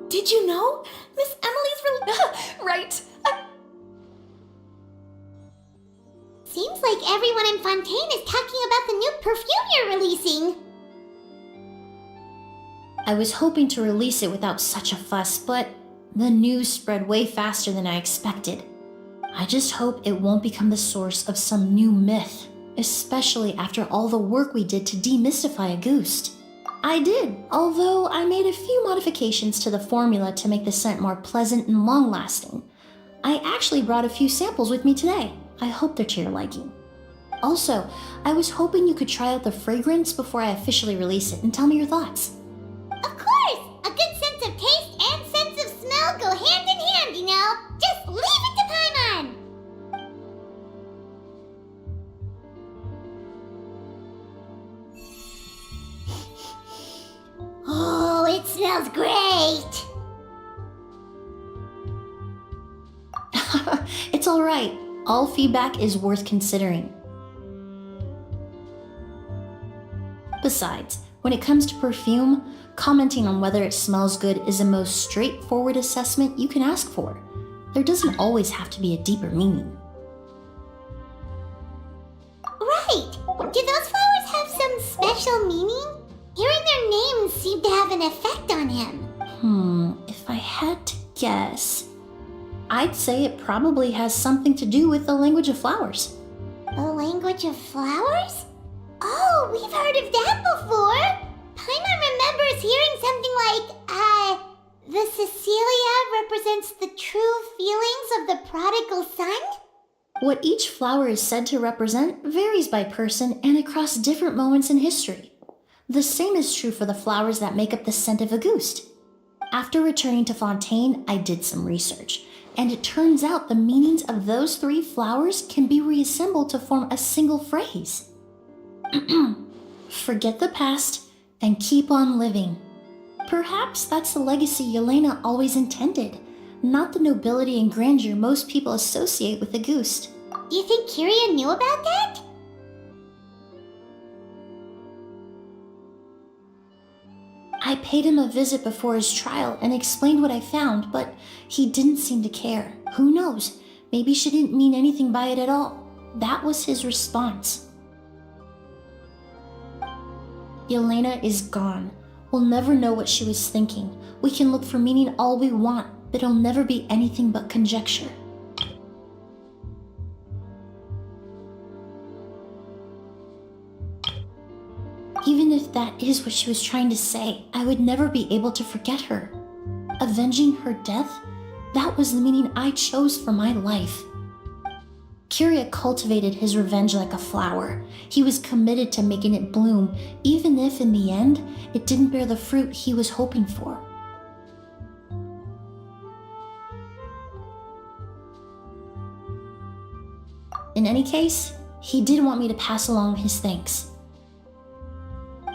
Did you know? Miss Emily's right. Seems like everyone in Fontaine is talking about the new perfume you're releasing. I was hoping to release it without such a fuss, but the news spread way faster than I expected. I just hope it won't become the source of some new myth. especially after all the work we did to demystify a Goost. I did, although I made a few modifications to the formula to make the scent more pleasant and long-lasting. I actually brought a few samples with me today. I hope they're to your liking. Also, I was hoping you could try out the fragrance before I officially release it and tell me your thoughts. Of course! A good sense of taste and sense of smell go hand in hand, you know? Just leave it to Paimon! Oh, it smells great! It's alright. All feedback is worth considering. Besides, when it comes to perfume, commenting on whether it smells good is the most straightforward assessment you can ask for. There doesn't always have to be a deeper meaning. Right! Do those flowers have some special meaning? Hearing their names seemed to have an effect on him. If I had to guess, I'd say it probably has something to do with the language of flowers. The language of flowers? Oh, we've heard of that before! Paimon remembers hearing something like, the Cecilia represents the true feelings of the prodigal son? What each flower is said to represent varies by person and across different moments in history. The same is true for the flowers that make up the scent of a Goost. After returning to Fontaine, I did some research, and it turns out the meanings of those 3 flowers can be reassembled to form a single phrase. Forget the past and keep on living. Perhaps that's the legacy Yelena always intended, not the nobility and grandeur most people associate with a Goost. Do you think Kiria knew about that? I paid him a visit before his trial and explained what I found, but he didn't seem to care. Who knows? Maybe she didn't mean anything by it at all. That was his response. Yelena is gone. We'll never know what she was thinking. We can look for meaning all we want, but it'll never be anything but conjecture. Even if that is what she was trying to say, I would never be able to forget her. Avenging her death? That was the meaning I chose for my life. Kiria cultivated his revenge like a flower. He was committed to making it bloom, even if in the end, it didn't bear the fruit he was hoping for. In any case, he did want me to pass along his thanks.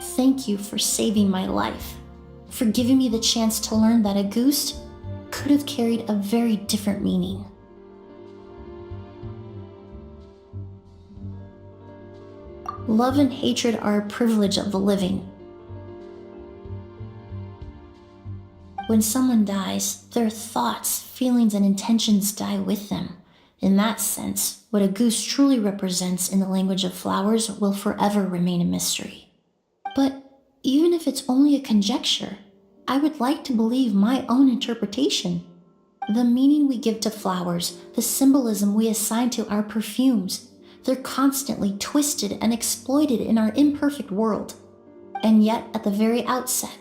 Thank you for saving my life, for giving me the chance to learn that a Goost could have carried a very different meaning. Love and hatred are a privilege of the living. When someone dies, their thoughts, feelings, and intentions die with them. In that sense, what a Goost truly represents in the language of flowers will forever remain a mystery. But even if it's only a conjecture, I would like to believe my own interpretation. The meaning we give to flowers, the symbolism we assign to our perfumes, they're constantly twisted and exploited in our imperfect world. And yet, at the very outset,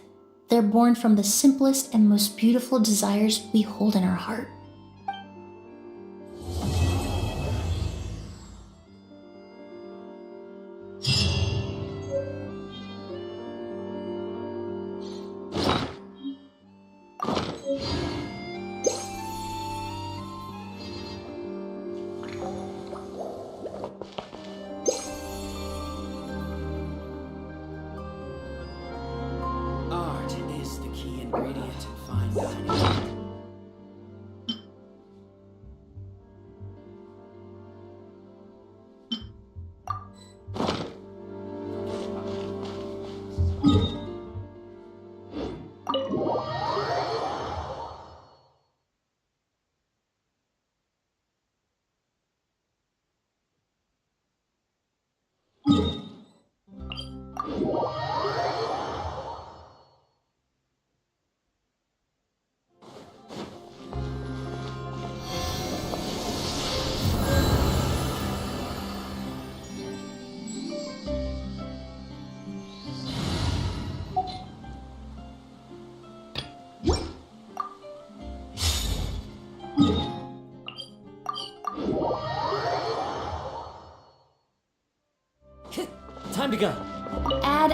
they're born from the simplest and most beautiful desires we hold in our heart. Art is the key ingredient in fine dining. Time to go. Ad